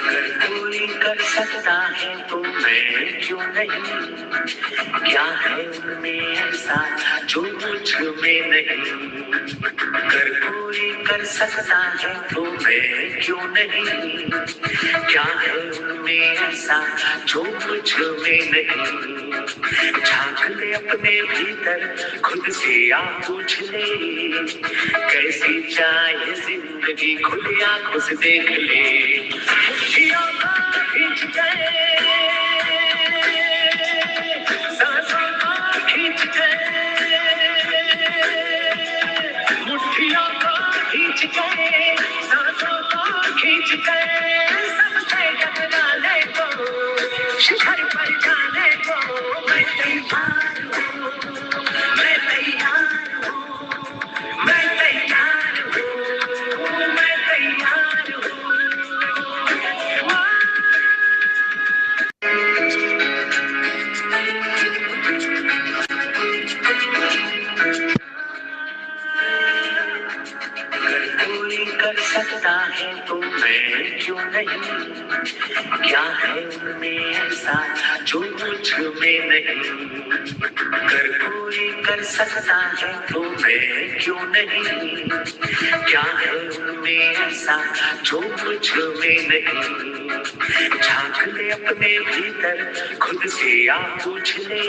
अगर कोई कर सकता है तो मैं क्यों नहीं, क्या है उनमें ऐसा जो मुझ में नहीं। अगर कोई कर सकता है तो मैं क्यों नहीं, क्या है उनमें ऐसा जो मुझ में नहीं। झांक ले अपने भीतर खुद से आ पूछ ले, कैसी चाहे जिंदगी खुली आंखों से देख ले। मुट्ठियों को खींच के, सांसों को खींच के, मुट्ठियों को खींच के, सांसों को खींच के, सबसे टकराने को, शिखर पर जाने को मैं तैयार हूँ, मैं तैयार हूँ, मैं तैयार हूँ, मैं तैयार हूँ। अगर कोई कर सकता है तो मैं क्यों नहीं, क्या है उनमें ऐसा जो मुझ में नहीं। अगर कोई कर सकता है तो मैं क्यों नहीं, क्या है उनमें ऐसा जो मुझ में नहीं। झांक ले अपने भीतर खुद से आ पूछ ले,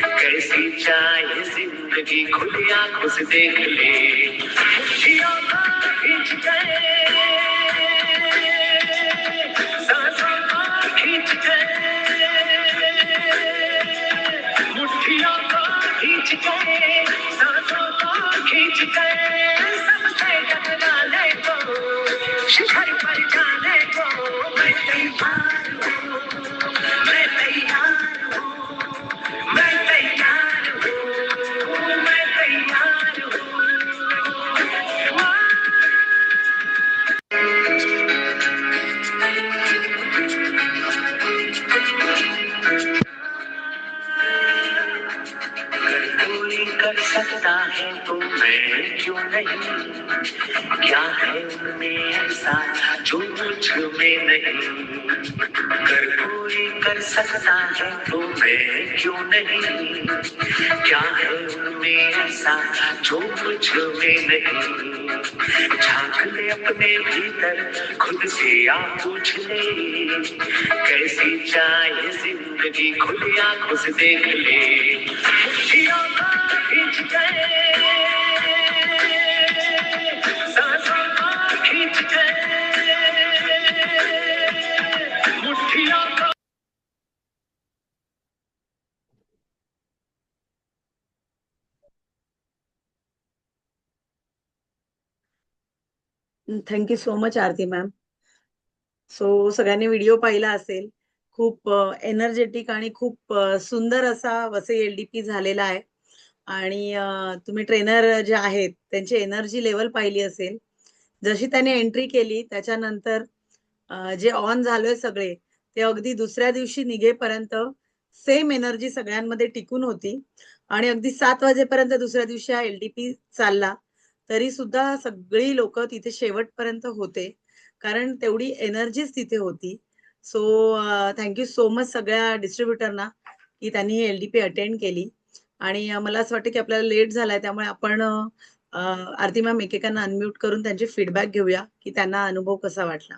कैसी चाहे जिंदगी खुली आंखों से देख ले। मुट्ठियों को खींच के, सांसों को खींच के, मुट्ठियों को खींच के, सांसों को खींच के, सबसे टकराने को, शिखर पर जाने को मैं तैयार हूँ, मैं तैयार हूँ, मैं तैयार हूँ, मैं तैयार हूँ। अगर कोई कर सकता है तो मैं क्यों नहीं, क्या है उनमें ऐसा जो मुझ में नहीं। अगर कोई कर सकता है तो मैं क्यों नहीं, क्या है उनमें ऐसा जो मुझ में नहीं। झांक ले अपने भीतर खुद से आ पूछ ले, कैसी चाहे जिंदगी खुली आंखों से देख ले। मुट्ठियों को खींच के, सांसों को खींच के, मुट्ठियों को। थँक्यू सो मच आरती मॅम. सो सगळ्यांनी व्हिडिओ पाहिला असेल. खूप एनर्जेटिक आणि खूप सुंदर असा वसई एलडीपी झालेला आहे. आणि तुम्ही ट्रेनर जे आहेत त्यांची एनर्जी लेवल पाहिली असेल. जशी त्याने एंट्री केली त्याच्यानंतर जे ऑन झालोय सगळे ते अगदी दुसऱ्या दिवशी निघेपर्यंत सेम एनर्जी सगळ्यांमध्ये टिकून होती आणि अगदी 7 वाजेपर्यंत दुसऱ्या दिवशी हा एलडीपी चालला. तरी सुद्धा सगळी लोक तिथे शेवटपर्यंत होते कारण तेवढी एनर्जीच तिथे होती. सो थँक्यू सो मच सगळ्या डिस्ट्रीब्युटरना की त्यांनी ही एलडीपी अटेंड केली. आणि मला असं वाटतं की आपल्याला लेट झालाय त्यामुळे आपण आरती मॅम एकेकांना अनम्यूट करून त्यांचे फीडबॅक घेऊया की त्यांना अनुभव कसा वाटला.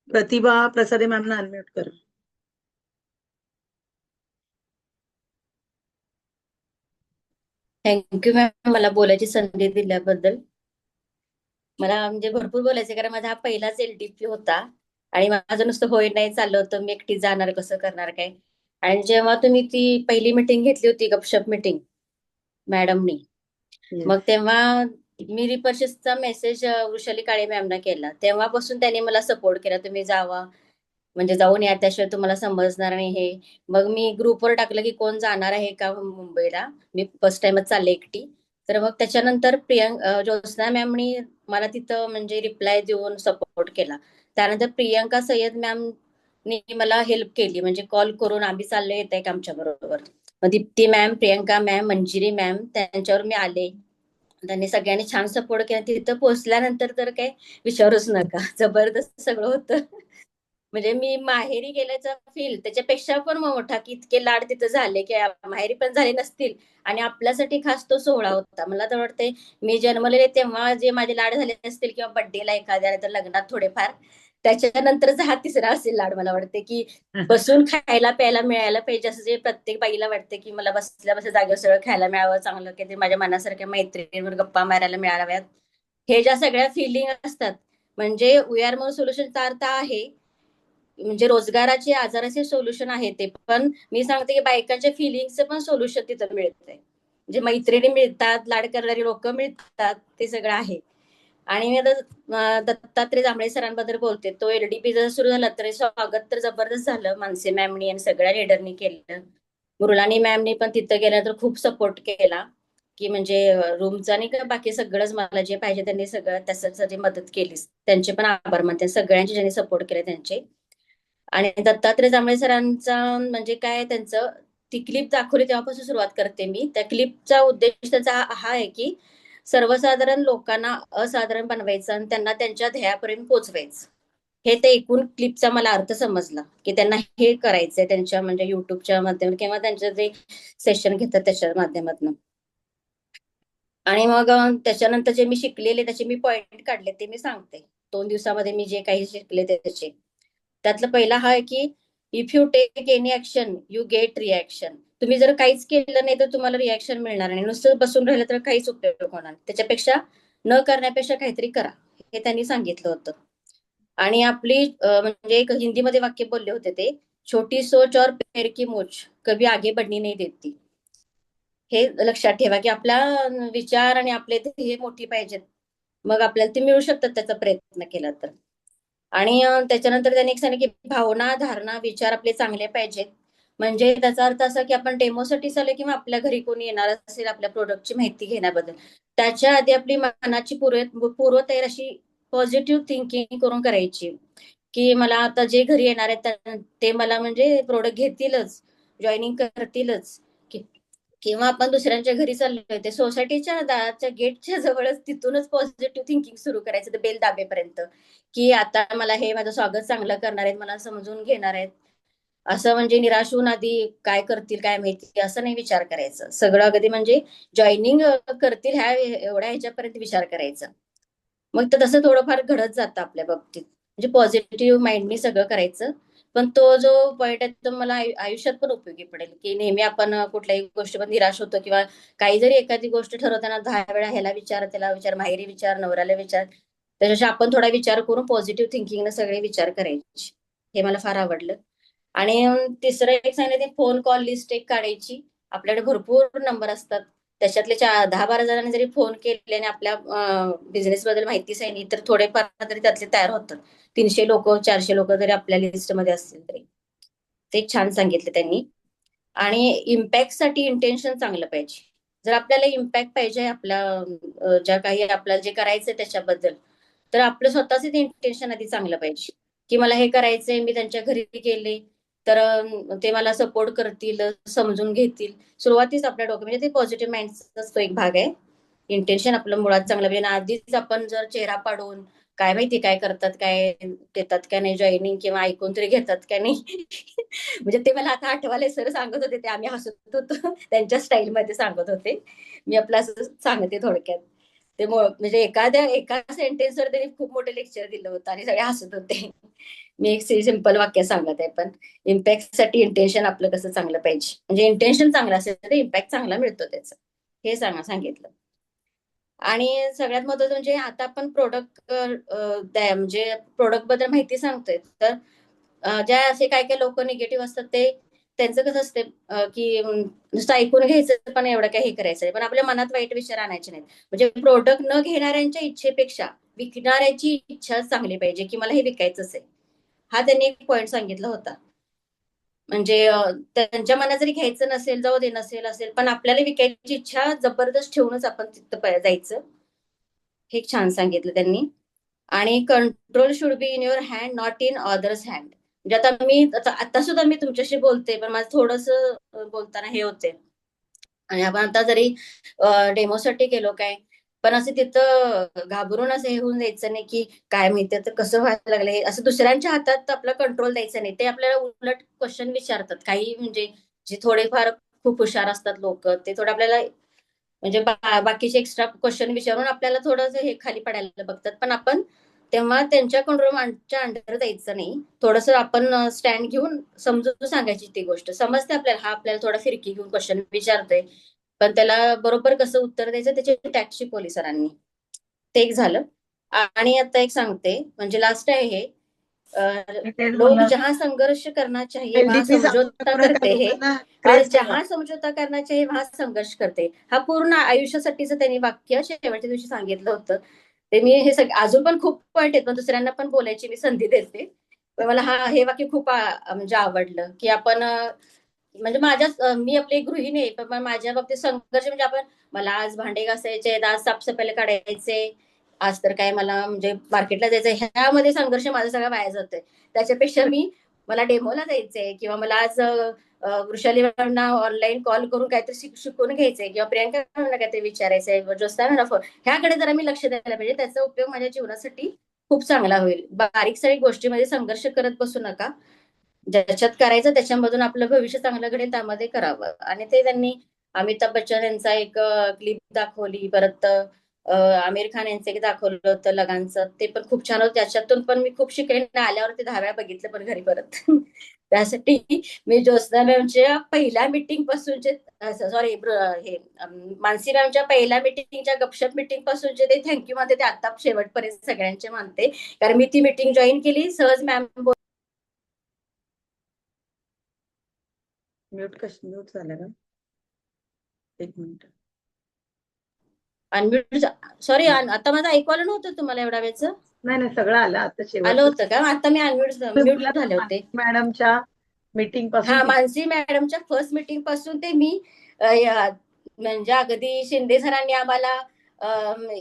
प्रतिभा प्रसादे मॅमना अनम्यूट करा. थँक्यू मॅम मला बोलायची संधी दिल्याबद्दल. मला म्हणजे भरपूर बोलायचं कारण माझा हा पहिलाच एलडीपी होता आणि माझं नुसतं होय नाही चाललं होतं मी एकटी जाणार कसं करणार काय. आणि जेव्हा तुम्ही ती पहिली मीटिंग घेतली होती गपशप मीटिंग मॅडमनी, मग तेव्हा मी रिपर्चेसचा मेसेज वृषाली काळे मॅमना केला. तेव्हापासून त्यांनी मला सपोर्ट केला तुम्ही जावा म्हणजे जाऊन या त्याशिवाय तुम्हाला समजणार नाही हे. मग मी ग्रुपवर टाकलं की कोण जाणार आहे का मुंबईला, मी फर्स्ट टाइमच चालले एकटी. तर मग त्याच्यानंतर ज्योत्स्ना मॅमनी मला तिथं म्हणजे रिप्लाय देऊन सपोर्ट केला. त्यानंतर प्रियंका सय्यद मॅम मला हेल्प केली, म्हणजे कॉल करून आम्ही चालले येत आहे का आमच्या बरोबर. मग Deepti ma'am, Priyanka ma'am, Manjiri ma'am, त्यांच्यावर मी आले. त्यांनी सगळ्यांनी छान सपोर्ट केला. तिथं पोहोचल्यानंतर तर काय विचारूच नका, जबरदस्त सगळं होतं. म्हणजे मी माहेरी गेल्याचा फील त्याच्यापेक्षा पण मोठा, की इतके लाड तिथं झाले की माहेरी पण झाले नसतील. आणि आपल्यासाठी खास तो सोहळा होता. मला तर वाटतंय मी जन्मलेले तेव्हा जे माझे लाड झाले असतील किंवा बर्थडेला एखाद्या तर लग्नात थोडेफार, त्याच्यानंतरचा हा तिसरा असेल लाड. मला वाटते की बसून खायला प्यायला मिळायला पाहिजे, असं जे प्रत्येक बाईला वाटते की मला बसल्या बसल्या जागेवर सगळं खायला मिळावं, चांगलं की ते माझ्या मनासारख्या मैत्रिणींवर गप्पा मारायला मिळाव्यात. हे ज्या सगळ्या फिलिंग असतात, म्हणजे वी आर मोर सोल्युशनचा अर्थ आहे म्हणजे रोजगाराचे, आजाराचे सोल्युशन आहे ते. पण मी सांगते की बायकांच्या फिलिंगचं पण सोल्युशन तिथं मिळतंय. म्हणजे मैत्रिणी मिळतात, लाड करणारी लोक मिळतात, ते सगळं आहे. आणि मी आता दत्तात्रय जांभळे सरांबद्दल बोलते. तो एलडीपी जर सुरू झाला तर स्वागत तर जबरदस्त झालं. मानसे मॅमनी आणि सगळ्या लीडरनी केलं. मृणाली मॅमनी पण तिथं गेल्यानंतर खूप सपोर्ट केला, की म्हणजे रूमचा आणि का बाकी सगळंच मला जे पाहिजे त्यांनी सगळं त्यासाठी मदत केली. त्यांचे पण आभार मानते सगळ्यांचे ज्यांनी सपोर्ट केले त्यांचे. आणि दत्तात्रय जांभळे सरांचा म्हणजे काय, त्यांचं ती क्लिप दाखवली तेव्हापासून सुरुवात करते मी. त्या क्लिपचा उद्देश त्याचा हा आहे की सर्वसाधारण लोकांना असाधारण बनवायचं आणि त्यांना त्यांच्या ध्येयापर्यंत पोहोचवायचं. हे ते एकूण क्लिपचा मला अर्थ समजला, की त्यांना हे करायचंय त्यांच्या म्हणजे युट्यूबच्या माध्यमातून किंवा त्यांचं जे सेशन घेतात त्याच्या माध्यमातून. आणि मग त्याच्यानंतर जे मी शिकलेले त्याचे मी पॉइंट काढले ते मी सांगते. 2 दिवसामध्ये मी जे काही शिकले त्याचे. त्यातलं पहिला हा आहे की if you take any action you get reaction. तुम्ही जर काहीच केलं नाही तर तुम्हाला रिॲक्शन मिळणार नाही. नुसतं बसून राहिलं तर काहीच उपयोग होणार नाही. त्याच्यापेक्षा न करण्यापेक्षा काहीतरी करा, हे त्यांनी सांगितलं होतं. आणि आपली म्हणजे एक हिंदीमध्ये वाक्य बोलले होते ते, छोटी सोच और पैर की मोच कभी आगे बढ़नी नहीं देती. हे लक्षात ठेवा की आपला विचार आणि आपले ध्येय मोठी पाहिजेत, मग आपल्याला ते मिळू शकतात त्याचा प्रयत्न केला तर. आणि त्याच्यानंतर त्यांनी एक सांगितलं की भावना, धारणा, विचार आपले चांगले पाहिजेत. म्हणजे त्याचा अर्थ असा की आपण डेमोसाठी चालू किंवा आपल्या घरी कोणी येणार असेल आपल्या प्रोडक्टची माहिती घेण्याबद्दल, त्याच्या आधी आपली मनाची पूर्वतयारी अशी पॉझिटिव्ह थिंकिंग करून करायची, की मला आता जे घरी येणार आहेत ते मला म्हणजे प्रोडक्ट घेतीलच, जॉईनिंग करतीलच. किंवा आपण दुसऱ्यांच्या घरी चाललोय ते सोसायटीच्या दाराच्या गेटच्या जवळच तिथूनच पॉझिटिव्ह थिंकिंग सुरू करायचं ते बेल दाबेपर्यंत, की आता मला हे माझं स्वागत चांगलं करणार आहेत, मला समजून घेणार आहेत. असं म्हणजे निराश होऊन आधी काय करतील काय माहिती असं नाही विचार करायचं. सगळं अगदी म्हणजे जॉईनिंग करतील ह्या एवढ्या ह्याच्यापर्यंत विचार करायचा. मग तर तसं थोडंफार घडत जातं आपल्या बाबतीत. म्हणजे पॉझिटिव्ह माइंडनी सगळं करायचं. पण तो जो पॉईंट आहे तो मला आयुष्यात पण उपयोगी पडेल, की नेहमी आपण कुठल्याही गोष्टीवर निराश होतो किंवा काही जरी एखादी गोष्ट ठरवताना 10 वेळा ह्याला विचार, त्याला विचार, माहेरी विचार, नवऱ्याला विचार, त्याच्याशी आपण थोडा विचार करून पॉझिटिव्ह थिंकिंगने सगळे विचार करायचे. हे मला फार आवडलं. आणि तिसरं एक सांगितलं, फोन कॉल लिस्ट एक काढायची. आपल्याकडे भरपूर नंबर असतात. त्याच्यातले 10-12 जणांनी जरी फोन केले आणि आपल्या बिझनेस बद्दल माहिती सांगितली तर थोडेफार तरी त्यातले तयार होतात. 300 लोक, 400 लोक जरी आपल्या लिस्टमध्ये असतील तरी. ते छान सांगितले त्यांनी. आणि इम्पॅक्टसाठी इंटेन्शन चांगलं पाहिजे. जर आपल्याला इम्पॅक्ट पाहिजे आपल्या ज्या काही आपल्याला जे करायचंय त्याच्याबद्दल, तर आपलं स्वतःच इंटेन्शन आधी चांगलं पाहिजे, की मला हे करायचंय, मी त्यांच्या घरी गेले तर ते मला सपोर्ट करतील, समजून घेतील. सुरुवातीच आपल्या डोक्यात म्हणजे ते पॉझिटिव्ह माइंडचाच तो एक भाग आहे. इंटेन्शन आपलं मुळात चांगलं पाहिजे. आधीच आपण जर चेहरा पाडून काय माहिती काय करतात, काय देतात का नाही जॉईनिंग किंवा ऐकून तरी घेतात का नाही म्हणजे ते मला आता आठवाले सर सांगत होते ते आम्ही हसत होतो त्यांच्या स्टाईलमध्ये सांगत होते. मी आपलं असं सांगते थोडक्यात. ते म्हणजे एका सेंटेन्सवर त्यांनी खूप मोठे लेक्चर दिलं होतं आणि सगळे हसत होते. मी एक सिंपल वाक्य सांगत आहे, पण इम्पॅक्टसाठी इंटेन्शन आपलं कसं चांगलं पाहिजे. म्हणजे इंटेन्शन चांगलं असेल तर इम्पॅक्ट चांगला मिळतो त्याचा, हे सांगितलं. आणि सगळ्यात महत्त्वाचं म्हणजे आता आपण प्रोडक्ट म्हणजे प्रोडक्ट बद्दल माहिती सांगतोय तर ज्या असे काय काय लोक निगेटिव्ह असतात ते त्यांचं कसं असतं की नुसतं ऐकून घ्यायचं पण एवढं काही हे करायचं पण आपल्या मनात वाईट विचार आणायचे नाहीत. म्हणजे प्रोडक्ट न घेणाऱ्यांच्या इच्छेपेक्षा विकणाऱ्याची इच्छा चांगली पाहिजे, की मला हे विकायचंच आहे. हा त्यांनी एक पॉईंट सांगितला होता. म्हणजे त्यांच्या मनात जरी घ्यायचं नसेल, जाऊ दे, असेल पण आपल्याला विकायची इच्छा जबरदस्त ठेवूनच आपण तिथं जायचं. हे छान सांगितलं त्यांनी. आणि control should be in your hand, not in others hand. म्हणजे आता सुद्धा मी तुमच्याशी बोलते, पण माझं थोडस बोलताना हे होते. आणि आपण आता जरी डेमोसाठी गेलो काय, पण असं तिथं घाबरून असं हे होऊन जायचं नाही की काय माहिती आता कसं व्हायला लागलंय, असं दुसऱ्यांच्या हातात आपला कंट्रोल द्यायचा नाही. ते आपल्याला उलट क्वेश्चन विचारतात काही, म्हणजे जे थोडेफार खूप हुशार असतात लोक, ते थोडं आपल्याला म्हणजे बाकीचे एक्स्ट्रा क्वेश्चन विचारून आपल्याला थोडंसं हे खाली पडायला बघतात. पण आपण तेव्हा त्यांच्या कंट्रोलच्या अंडर जायचं नाही. थोडंसं आपण स्टँड घेऊन समजून सांगायची ती गोष्ट. समजते आपल्याला हा आपल्याला थोडा फिरकी घेऊन क्वेश्चन विचारतोय, पण त्याला बरोबर कसं उत्तर द्यायचं त्याची टॅक्स शिकवली सरांनी. ते एक झालं. आणि आता एक सांगते, म्हणजे लास्ट आहे हे. मी तेच लोग बोलणार जहां संघर्ष करना चाहिए वहां एलडीपी समझौता सांगल्यामुळे त्या करते हैं, लोकांना और क्रेज जहां समझौता करना चाहिए वहां संघर्ष करते. हा पूर्ण आयुष्यासाठीचं त्यांनी वाक्य शेवटच्या दिवशी सांगितलं होतं. ते मी हे अजून पण खूप पॉईंट आहेत, पण दुसऱ्यांना पण बोलायची मी संधी देते. पण मला हे वाक्य खूप म्हणजे आवडलं, की आपण म्हणजे मी आपली गृहिणी आहे, पण माझ्या बाबतीत संघर्ष म्हणजे मला आज भांडे घासायचे, आज साफसफाईला काढायचे, आज तर काय मला म्हणजे मार्केटला जायचंय, ह्यामध्ये संघर्ष माझा सगळा वाया जातोय. त्याच्यापेक्षा मला डेमोला जायचंय, किंवा मला आज वृषाली मॅडमना ऑनलाईन कॉल करून काहीतरी शिकून घ्यायचंय, किंवा प्रियांका मॅडमला काहीतरी विचारायचंय, ज्योत्स्ना मॅडम, ह्याकडे जरा मी लक्ष द्यायला पाहिजे. त्याचा उपयोग माझ्या जीवनासाठी खूप चांगला होईल. बारीक सारीक गोष्टीमध्ये संघर्ष करत बसू नका. ज्याच्यात करायचं त्याच्यामधून आपलं भविष्य चांगलं घडेल त्यामध्ये करावं. आणि ते त्यांनी अमिताभ बच्चन यांचा एक क्लिप दाखवली, परत आमिर खान यांचं एक दाखवलं होतं लगानचं, ते पण खूप छान होतं. त्याच्यातून पण मी खूप शिकेन. आल्यावर ते 10 वेळा बघितलं पण घरी परत. त्यासाठी मी ज्योत्स्ना मॅमच्या पहिल्या मीटिंग पासूनचे, सॉरी हे मानसी मॅमच्या पहिल्या मीटिंगच्या गपशप मीटिंग पासूनचे ते थँक्यू मानते, ते आता शेवटपर्यंत सगळ्यांचे मानते. कारण मी ती मीटिंग जॉईन केली, सहज मॅम म्यूट झालं का? एक मिनिट. अनम्यूट. सॉरी, आता माझं ऐकू आलं नव्हतं तुम्हाला एवढ्या वेळचं? नाही सगळं आलं, आता आलं शेवट होतं का? आता मी म्यूट झाले होते. मॅडमच्या मीटिंग पासून हा, मानसी मॅडमच्या फर्स्ट मीटिंग पासून ते मी म्हणजे अगदी शिंदे सरांनी आम्हाला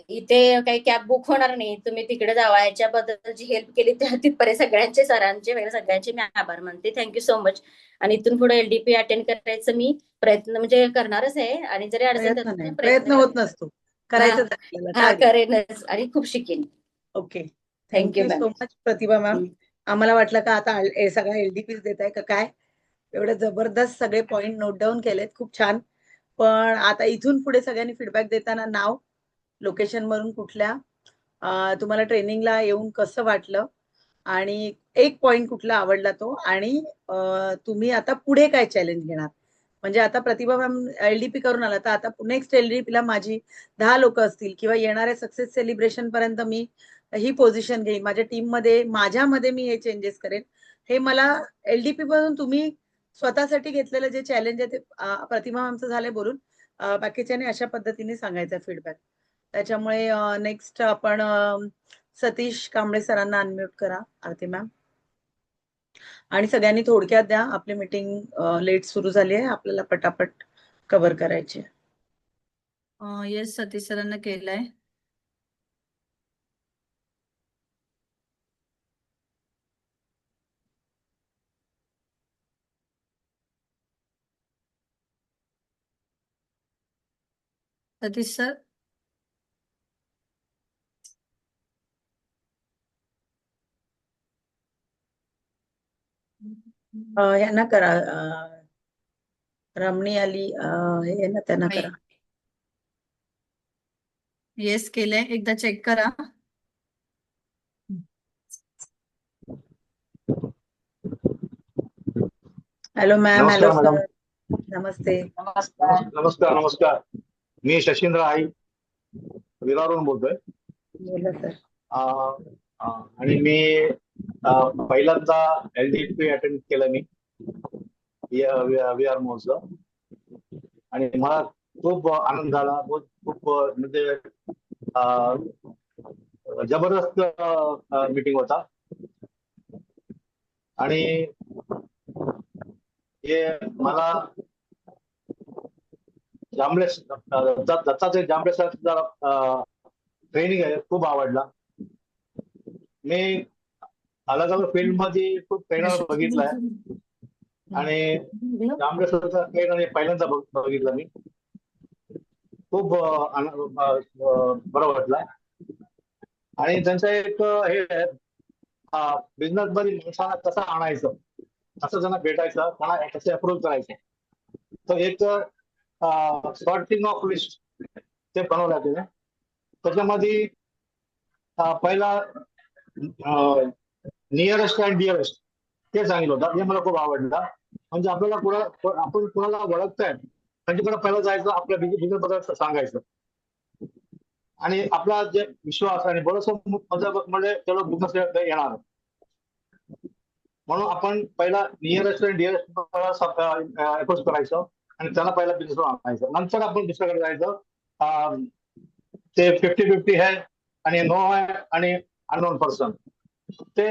इथे काही कॅब बुक होणार नाही, तुम्ही तिकडे जावा, याच्याबद्दल जी हेल्प केली तिथपर्यंत सगळ्यांचे, सरांचे वगैरे सगळ्यांचे मी आभार मानते. Thank you so much. आणि इथून पुढे एलडीपी अटेंड करायचं मी प्रयत्न म्हणजे करणारच आहे. आणि जरी अडचण प्रयत्न त्यातून नाही, प्रयत्न प्रयत्न होत नसतो, करायचंच आपल्याला हा टार्गेट. करेनच आणि खूप शिकेन. Okay, thank you thank you ma'am. So much Pratibha ma'am. आम्हाला वाटलं का आता सगळ्या एलडीपीच देत आहे का काय, एवढे जबरदस्त सगळे पॉइंट नोट डाऊन केलेत, खूप छान. पण आता इथून पुढे सगळ्यांनी फीडबॅक देताना नाव, लोकेशन वरून कुठल्या, तुम्हाला ट्रेनिंगला येऊन कसं वाटलं, आणि एक पॉइंट कुठला आवडला तो, आणि तुम्ही आता पुढे काय चॅलेंज घेणार. म्हणजे आता प्रतिभा मॅम एलडीपी करून आला, तर आता नेक्स्ट एलडीपीला माझी 10 लोक असतील, किंवा येणाऱ्या सक्सेस सेलिब्रेशन पर्यंत मी ही पोझिशन घेईन, माझ्या टीम मध्ये, माझ्यामध्ये मी हे चेंजेस करेन. हे मला एलडीपी पासून तुम्ही स्वतःसाठी घेतलेलं जे चॅलेंज आहे ते प्रतिभा मॅमचं झालंय बोलून, बाकीच्याने अशा पद्धतीने सांगायचा फीडबॅक. त्याच्यामुळे नेक्स्ट आपण सतीश कांबळे सरांना अनम्यूट करा, आरती मॅम. आणि सगळ्यांनी थोडक्यात द्या, आपली मीटिंग लेट सुरू झाली आहे, आपल्याला पटापट कव्हर करायची. येस, सतीश सरांना केलंय. सतीश सर, यांना करा, रमणी आली, हे ना त्यांना करा. येस केलंय, एकदा चेक करा. Hello ma'am. हॅलो नमस्कार मॅडम. सर, नमस्ते. नमस्कार. मी शशींद्र आई विरारवरून बोलतोय. बोला सर. आणि मी पहिल्यांदा एलडीपी अटेंड केलं मी VR मोडचं, आणि मला खूप आनंद झाला. खूप म्हणजे जबरदस्त मीटिंग होता. आणि हे मला दत्तात्रय जांभळे सर ट्रेनिंग आहे, खूप आवडला. मी अलग अलग फील्ड मध्ये खूप ट्रेनर बघितलाय आणि रामदेव सरचा ट्रेनर पहिल्यांदा बघितला मी. खूप बरं वाटला. आणि त्यांचं एक हे बिझनेस मध्ये माणसाला कसं आणायचं, कसं त्यांना भेटायचं, त्यांना कसं अप्रोच करायचं, तर एक सॉर्टिंग ऑफ लिस्ट ते बनवलं त्याने. त्याच्यामध्ये पहिला नियरेस्ट अँड डिअरेस्ट ते सांगितलं होतं. हे मला खूप आवडलं. म्हणजे आपल्याला आपण कुणाला ओळखताय त्यांच्याकडे पहिलं जायचं, आपल्या बिझनेस बद्दल सांगायचं आणि आपला जे विश्वास आणि भरोसा म्हणजे त्याला बिझनेस येणार. म्हणून आपण पहिला नियरेस्ट अँड डिअरेस्ट अप्रोच करायचं आणि त्याला पहिला बिझनेस आणायचं. नंतर आपण दुसऱ्याकडे जायचं. ते 50-50 आहे आणि नो आहे आणि अननोन पर्सन ते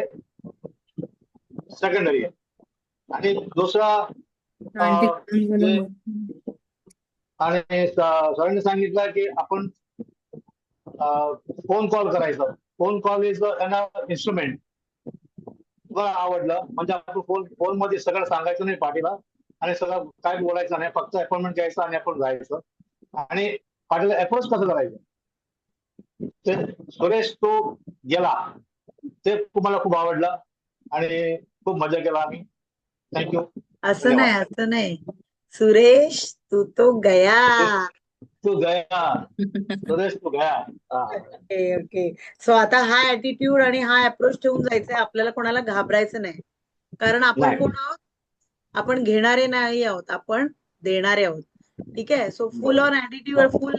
सेकंडरी आहे. आणि दुसरा जे आणि सरांनी सांगितलं की आपण फोन कॉल करायचा. Phone call is instrument. मला आवडलं. म्हणजे आपण फोन मध्ये सगळं सांगायचं नाही पाठीला आणि सगळं काय बोलायचं नाही, फक्त अपॉइंटमेंट घ्यायचं आणि आपण जायचं. आणि पाठीला अप्रोच कसं करायचं ते सुरेश तो गेला, ते मला खूप आवडलं आणि खूप मजा केला आम्ही. थँक्यू. असं नाही सुरेश तू तो गया. तू गया सुरेश, तू गया. Okay okay. सो आता हा ऍटिट्यूड आणि हा अप्रोच ठेवून जायचंय. आपल्याला कोणाला घाबरायचं नाही, कारण आपण नाही. कोण आहोत? आपण घेणारे नाही आहोत, आपण देणारे आहोत. ठीक आहे. सो फुल ऑन ऍटिट्यूड, फुल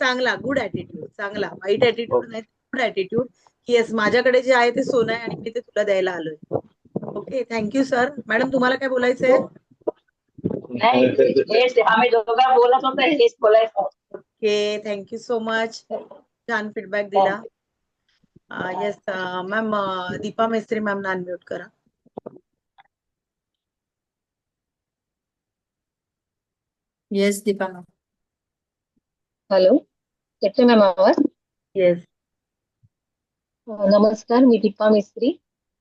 चांगला गुड ऍटिट्यूड, चांगला वाईट ऍटिट्यूड नाही, गुड ऍटिट्यूड. येस, माझ्याकडे जे आहे ते सोनं आहे आणि मी ते तुला द्यायला आलोय. Okay, thank you sir. मॅडम तुम्हाला काय बोलायचंय? नाही, हेच आम्ही दोघं बोलत होतो, हेच बोलायचं. Okay, thank you so much. छान फीडबॅक दिला. Yes ma'am, Deepa Mestri ma'am unmute करा. Yes Deepa ma'am. हॅलो, येतोय मॅम आवाज? येस. नमस्कार, मी दीपा मेस्त्री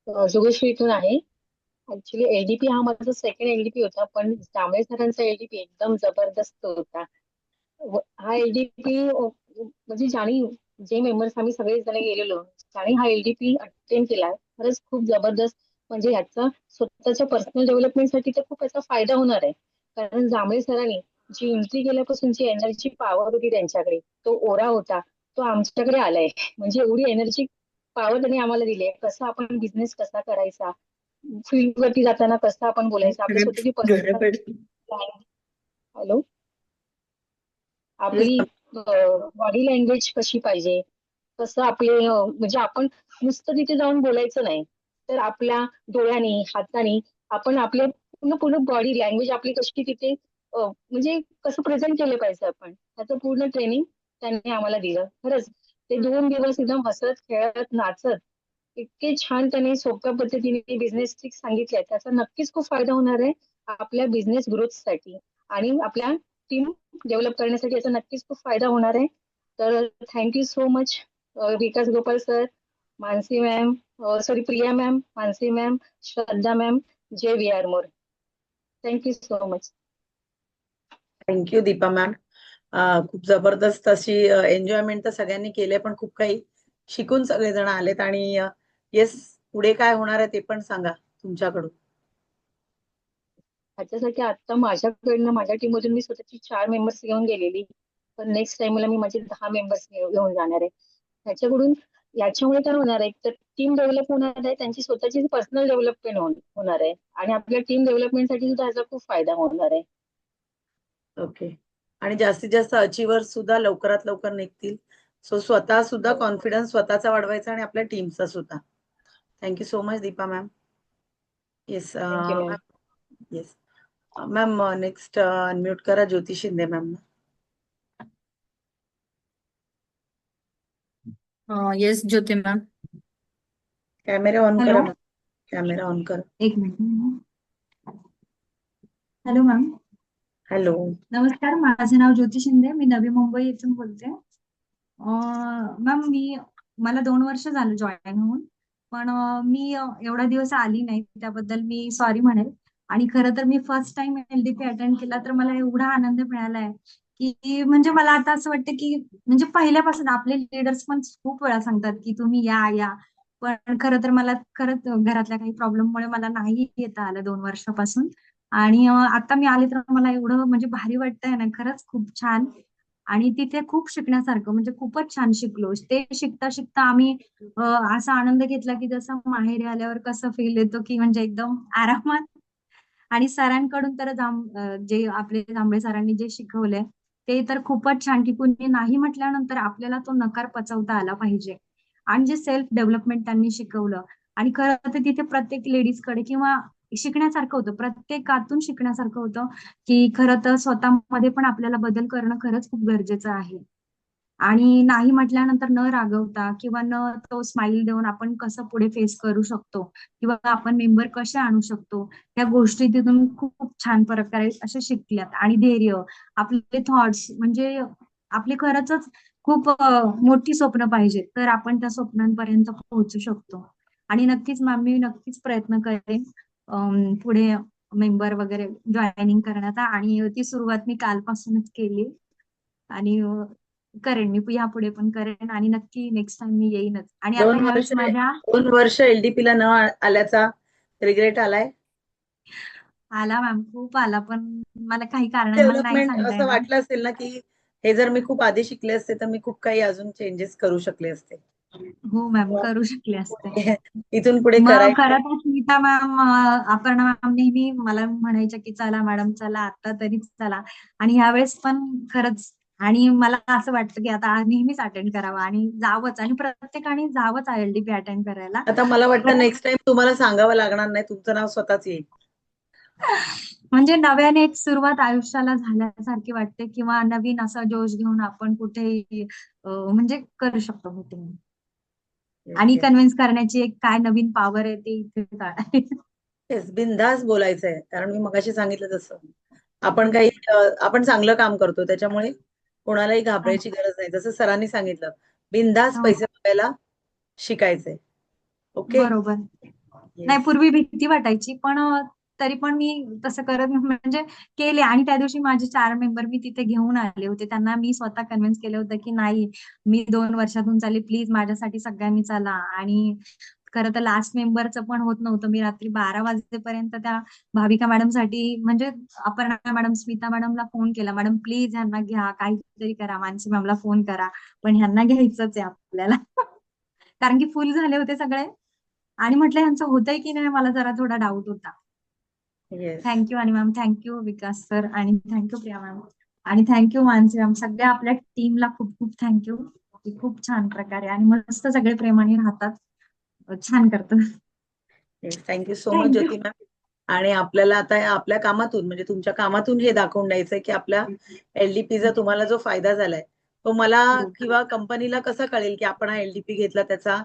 जोगेश्वरी इथून आहे. ऍक्च्युली एलडीपी हा माझा सेकंड एलडीपी होता, पण जांभळे सरांचा एलडीपी एकदम जबरदस्त होता. हा एलडीपी म्हणजे जे मेंबर्स आम्ही सगळे जण गेलेलो आणि हा एलडीपी अटेंड केला, खरंच खूप जबरदस्त. म्हणजे याचा स्वतःच्या पर्सनल डेव्हलपमेंटसाठी तर खूप याचा फायदा होणार आहे. कारण जांभळे सरांनी जी एंट्री केल्यापासून जी एनर्जी पॉवर होती त्यांच्याकडे, तो ओरा होता, तो आमच्याकडे आलाय. म्हणजे एवढी एनर्जी पॉवर त्यांनी आम्हाला दिली आहे. कसं आपण बिझनेस कसा करायचा, फील्ड वरती जाताना कसं आपण बोलायचं, आपली स्वतःची पर्सनल, हॅलो, आपली बॉडी लँग्वेज कशी पाहिजे, कसं आपले म्हणजे आपण नुसतं तिथे जाऊन बोलायचं नाही, तर आपल्या डोळ्यांनी, हाताने आपण आपले पूर्ण बॉडी लँग्वेज आपली कशी तिथे म्हणजे कसं प्रेझेंट केलं पाहिजे आपण, त्याचं पूर्ण ट्रेनिंग त्यांनी आम्हाला दिलं. खरंच ते 2 दिवस एकदम हसत खेळत नाचत इतके छान त्यांनी सोप्या पद्धतीने बिझनेस ट्रिक्स सांगितल्या. त्याचा नक्कीच खूप फायदा होणार आहे आपल्या बिझनेस ग्रोथसाठी आणि आपल्या टीम डेव्हलप करण्यासाठी याचा नक्कीच खूप फायदा होणार आहे. तर thank you so much Vikas Gopal sir, Mansi ma'am, Priya ma'am, Mansi ma'am, Shraddha ma'am, J V R More. Thank you so much. Thank you Deepa ma'am. खूप जबरदस्त अशी एन्जॉयमेंट तर सगळ्यांनी केले, पण खूप काही शिकून सगळेजण आलेत. आणि येस, पुढे काय होणार आहे ते पण सांगा तुमच्याकडून. ह्याच्यासाठी आता माझ्याकडनं माझ्या टीम मधून मी स्वतःची 4 मेंबर्स घेऊन गेलेली, पण नेक्स्ट टाइमला मी माझे 10 मेंबर्स घेऊन जाणार आहे. याच्यामुळे काय होणार आहे, तर टीम डेव्हलप होणार आहे, त्यांची स्वतःची पर्सनल डेव्हलपमेंट होणार आहे आणि आपल्या टीम डेव्हलपमेंटसाठी सुद्धा याचा खूप फायदा होणार आहे. ओके. आणि जास्तीत जास्त अचिव्हर सुद्धा लवकरात लवकर निघतील. सो स्वतः सुद्धा कॉन्फिडन्स स्वतःचा वाढवायचा आणि आपल्या टीमचा सुद्धा. Thank you so much Deepa ma'am. Yes yes ma'am, next unmute करा Jyoti Shinde ma'am. Yes Jyoti ma'am. Camera on hello. करा मॅम. कॅमेरा ऑन करा. एक मिनिट. Hello ma'am. हॅलो. नमस्कार, माझे नाव ज्योती शिंदे, मी नवी मुंबई येथून बोलते. मॅम मला 2 वर्ष झालं जॉईन होऊन. पण मी एवढा दिवस आली नाही, त्याबद्दल मी सॉरी म्हणेल. आणि खरं तर मी फर्स्ट टाइम एलडीपी अटेंड केला, तर मला एवढा आनंद मिळालाय की म्हणजे मला आता असं वाटतं की म्हणजे पहिल्यापासून आपले लीडर्स पण खूप वेळा सांगतात की तुम्ही या या. पण खरं तर मला खरंच घरातल्या काही प्रॉब्लेममुळे मला नाही येता आलं 2 वर्षापासून. आणि आता मी आले तर मला एवढं म्हणजे भारी वाटतंय ना, खरंच खूप छान. आणि तिथे खूप शिकण्यासारखं म्हणजे खूपच छान शिकलो. ते शिकता शिकता आम्ही अ, असा आनंद घेतला की जसं माहेरी आल्यावर कसं फील येतो की म्हणजे एकदम आरामात. आणि सरांकडून तर जे आपले जांभळे सरांनी जे शिकवलंय ते तर खूपच छान, की कुणी नाही म्हटल्यानंतर आपल्याला तो नकार पचवता आला पाहिजे. आणि जे सेल्फ डेव्हलपमेंट त्यांनी शिकवलं. आणि खरं तर तिथे प्रत्येक लेडीजकडे किंवा शिकण्यासारखं होतं, प्रत्येकातून शिकण्यासारखं होतं, की खरं तर स्वतःमध्ये पण आपल्याला बदल करणं खरंच खूप गरजेचं आहे. आणि नाही म्हटल्यानंतर न रागवता किंवा न तो स्माइल देऊन आपण कसं पुढे फेस करू शकतो किंवा आपण मेंबर कसे आणू शकतो, या गोष्टी तिथून खूप खूप छान प्रकारे असे शिकल्यात. आणि धैर्य, आपले थॉट्स म्हणजे आपले खरंच खूप मोठी स्वप्न पाहिजे, तर आपण त्या स्वप्नांपर्यंत पोहोचू शकतो. आणि नक्कीच मॅम, मी नक्कीच प्रयत्न करेन पुढे मेंबर वगैरे जॉईनिंग करण्याचा. आणि ती सुरुवात मी कालपासूनच केली. आणि करेन मी यापुढे पण करेन. आणि नक्की नेक्स्ट टाइम मी येईनच. आणि आता 2 वर्ष ह्यावेळेस माझ्या 2 वर्ष एलडीपी ला न आल्याचा रिग्रेट आलाय? आला मॅम, खूप आला, पण मला काही कारणांमुळे नाही डेव्हलपमेंट सांगता असं येणार. वाटलं असेल ना, की हे जर मी खूप आधी शिकले असते तर मी खूप काही अजून चेंजेस करू शकले असते. हो मॅम, करू शकले असते. पुढे- इथून पुढे मग करायचं. खरं तर स्मिता मॅम, अपर्णा मॅम नेहमी मला म्हणायच्या की चला मॅडम चला, आता तरी चला. आणि ह्यावेळेस पण खरंच. आणि मला असं वाटतं की आता नेहमीच अटेंड करावं आणि जावंच, आणि प्रत्येकाने जावंच एलडीपी अटेंड करायला. आता मला वाटतं नेक्स्ट टाइम तुम्हाला सांगावं लागणार नाही, तुमचं नाव स्वतःच येईल. म्हणजे नव्याने एक सुरुवात आयुष्याला झाल्यासारखी वाटते, किंवा नवीन असा जोश घेऊन आपण कुठेही म्हणजे करू शकतो मीटिंग. आणि कन्व्हिन्स करण्याची एक काय नवीन पॉवर आहे ते इथे येस, बिनधास्त बोलायचंय. कारण मी मगाशी सांगितलं तसं आपण काही आपण चांगलं काम करतो, त्याच्यामुळे कोणालाही घाबरायची गरज नाही. जसं सरांनी सांगितलं, बिनधास्त हो, पैसे बघायला शिकायचंय. ओके. बरोबर. नाही, येस. पूर्वी भीती वाटायची, पण तरी पण मी तसं करत म्हणजे केले. आणि त्या दिवशी माझे 4 मेंबर मी तिथे घेऊन आले होते. त्यांना मी स्वतः कन्व्हिन्स केलं होतं की नाही, मी 2 वर्षातून चालले, प्लीज माझ्यासाठी सगळ्यांनी चला. आणि खरं तर लास्ट मेंबरचं पण होत नव्हतं. मी रात्री 12 वाजेपर्यंत त्या भाविका मॅडम साठी म्हणजे अपर्णा मॅडम, स्मिता मॅडमला फोन केला, मॅडम प्लीज ह्यांना घ्या, काहीतरी करा, मानसी मॅमला फोन करा, पण ह्यांना घ्यायचंच आहे आपल्याला. कारण की फुल झाले होते सगळे. आणि म्हटलं ह्यांचं होतंय की नाही, मला जरा थोडा डाऊट होता. येस. थँक्यू. आणि मॅम थँक्यू विकास सर, आणि थँक्यू प्रिया मॅम, आणि थँक्यू मानसी मॅम, सगळ्या आपल्या टीमला खूप खूप थँक्यू. खूप छान प्रकारे आणि मस्त सगळे प्रेमाने राहतात, छान करतात. Yes, thank you so much thank you. Jyoti ma'am. आणि आपल्याला आता आपल्या कामातून, म्हणजे तुमच्या कामातून हे दाखवून द्यायचंय की आपल्या एलडीपीचा तुम्हाला जो फायदा झालाय तो मला किंवा कंपनीला कसा कळेल की आपण हा एलडीपी घेतला, त्याचा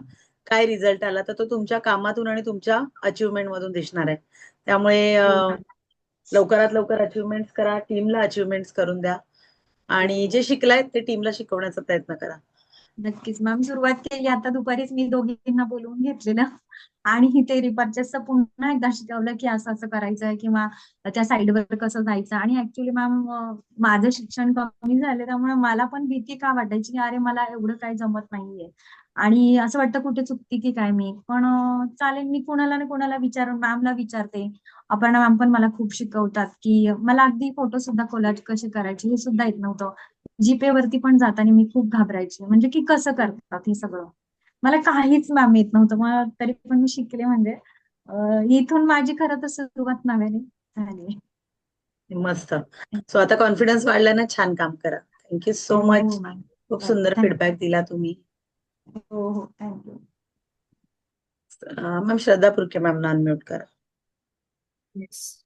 काय रिझल्ट आला, तर तो तुमच्या कामातून आणि तुमच्या अचिव्हमेंट मधून दिसणार आहे. त्यामुळे लवकरात लवकर अचिव्हमेंट करा, टीमला अचिव्हमेंट करून द्या, आणि जे शिकलाय ते टीमला शिकवण्याचा प्रयत्न करा. नक्कीच मॅम, सुरुवात केली आता दुपारीच मी दोघींना बोलवून घेतलेलं. आणि ते रिपर्चेसचं पुन्हा एकदा शिकवलं की असं असं करायचंय, किंवा त्या साईडवर कसं जायचं. आणि ऍक्च्युली मॅम, माझं शिक्षण कमी झालं, त्यामुळे मला पण भीती का वाटायची की अरे मला एवढं काही जमत नाहीये. आणि असं वाटतं कुठे चुकती की काय मी. पण चालेल, मी कोणाला ना कोणाला विचारून मॅमला विचारते. अपर्णा मॅम पण मला खूप शिकवतात, की मला अगदी फोटो सुद्धा कोलाज कसे करायचे हे सुद्धा येत नव्हतं. जीपे वरती पण जाताना मी खूप घाबरायचे, म्हणजे की कसं करतात हे सगळं. मला काहीच मॅम येत नव्हतं, मग तरी पण मी शिकले. म्हणजे इथून माझी खरं तर सुरुवात नव्याने झाली. मस्त. सो आता कॉन्फिडन्स वाढला ना, छान काम करा. थँक्यू सो हो मच. हो मॅम. खूप हो, सुंदर थँक्यू. फीडबॅक दिला तुम्ही. हो हो, थँक्यू. मॅम, श्रद्धा पुरके मॅम ना अनम्यूट करा. येस.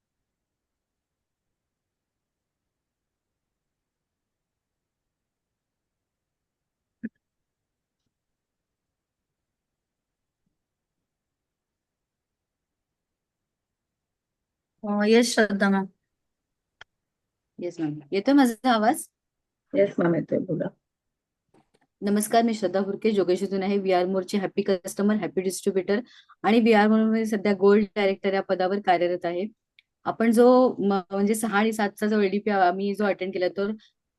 येस श्रद्धा मॅम. येस मॅम, येतोय माझा आवाज? येस मॅम, येतोय, बोला. नमस्कार, मी श्रद्धा हुरके, जोगेशीतून आहे. व्ही आर मोरचे हॅपी कस्टमर, हॅपी डिस्ट्रीब्युटर आणि व्ही आर म्हणून सध्या गोल्ड डायरेक्टर या पदावर कार्यरत आहे. आपण जो म्हणजे 6 आणि 7चा जो एडीपी आम्ही जो अटेंड केला तो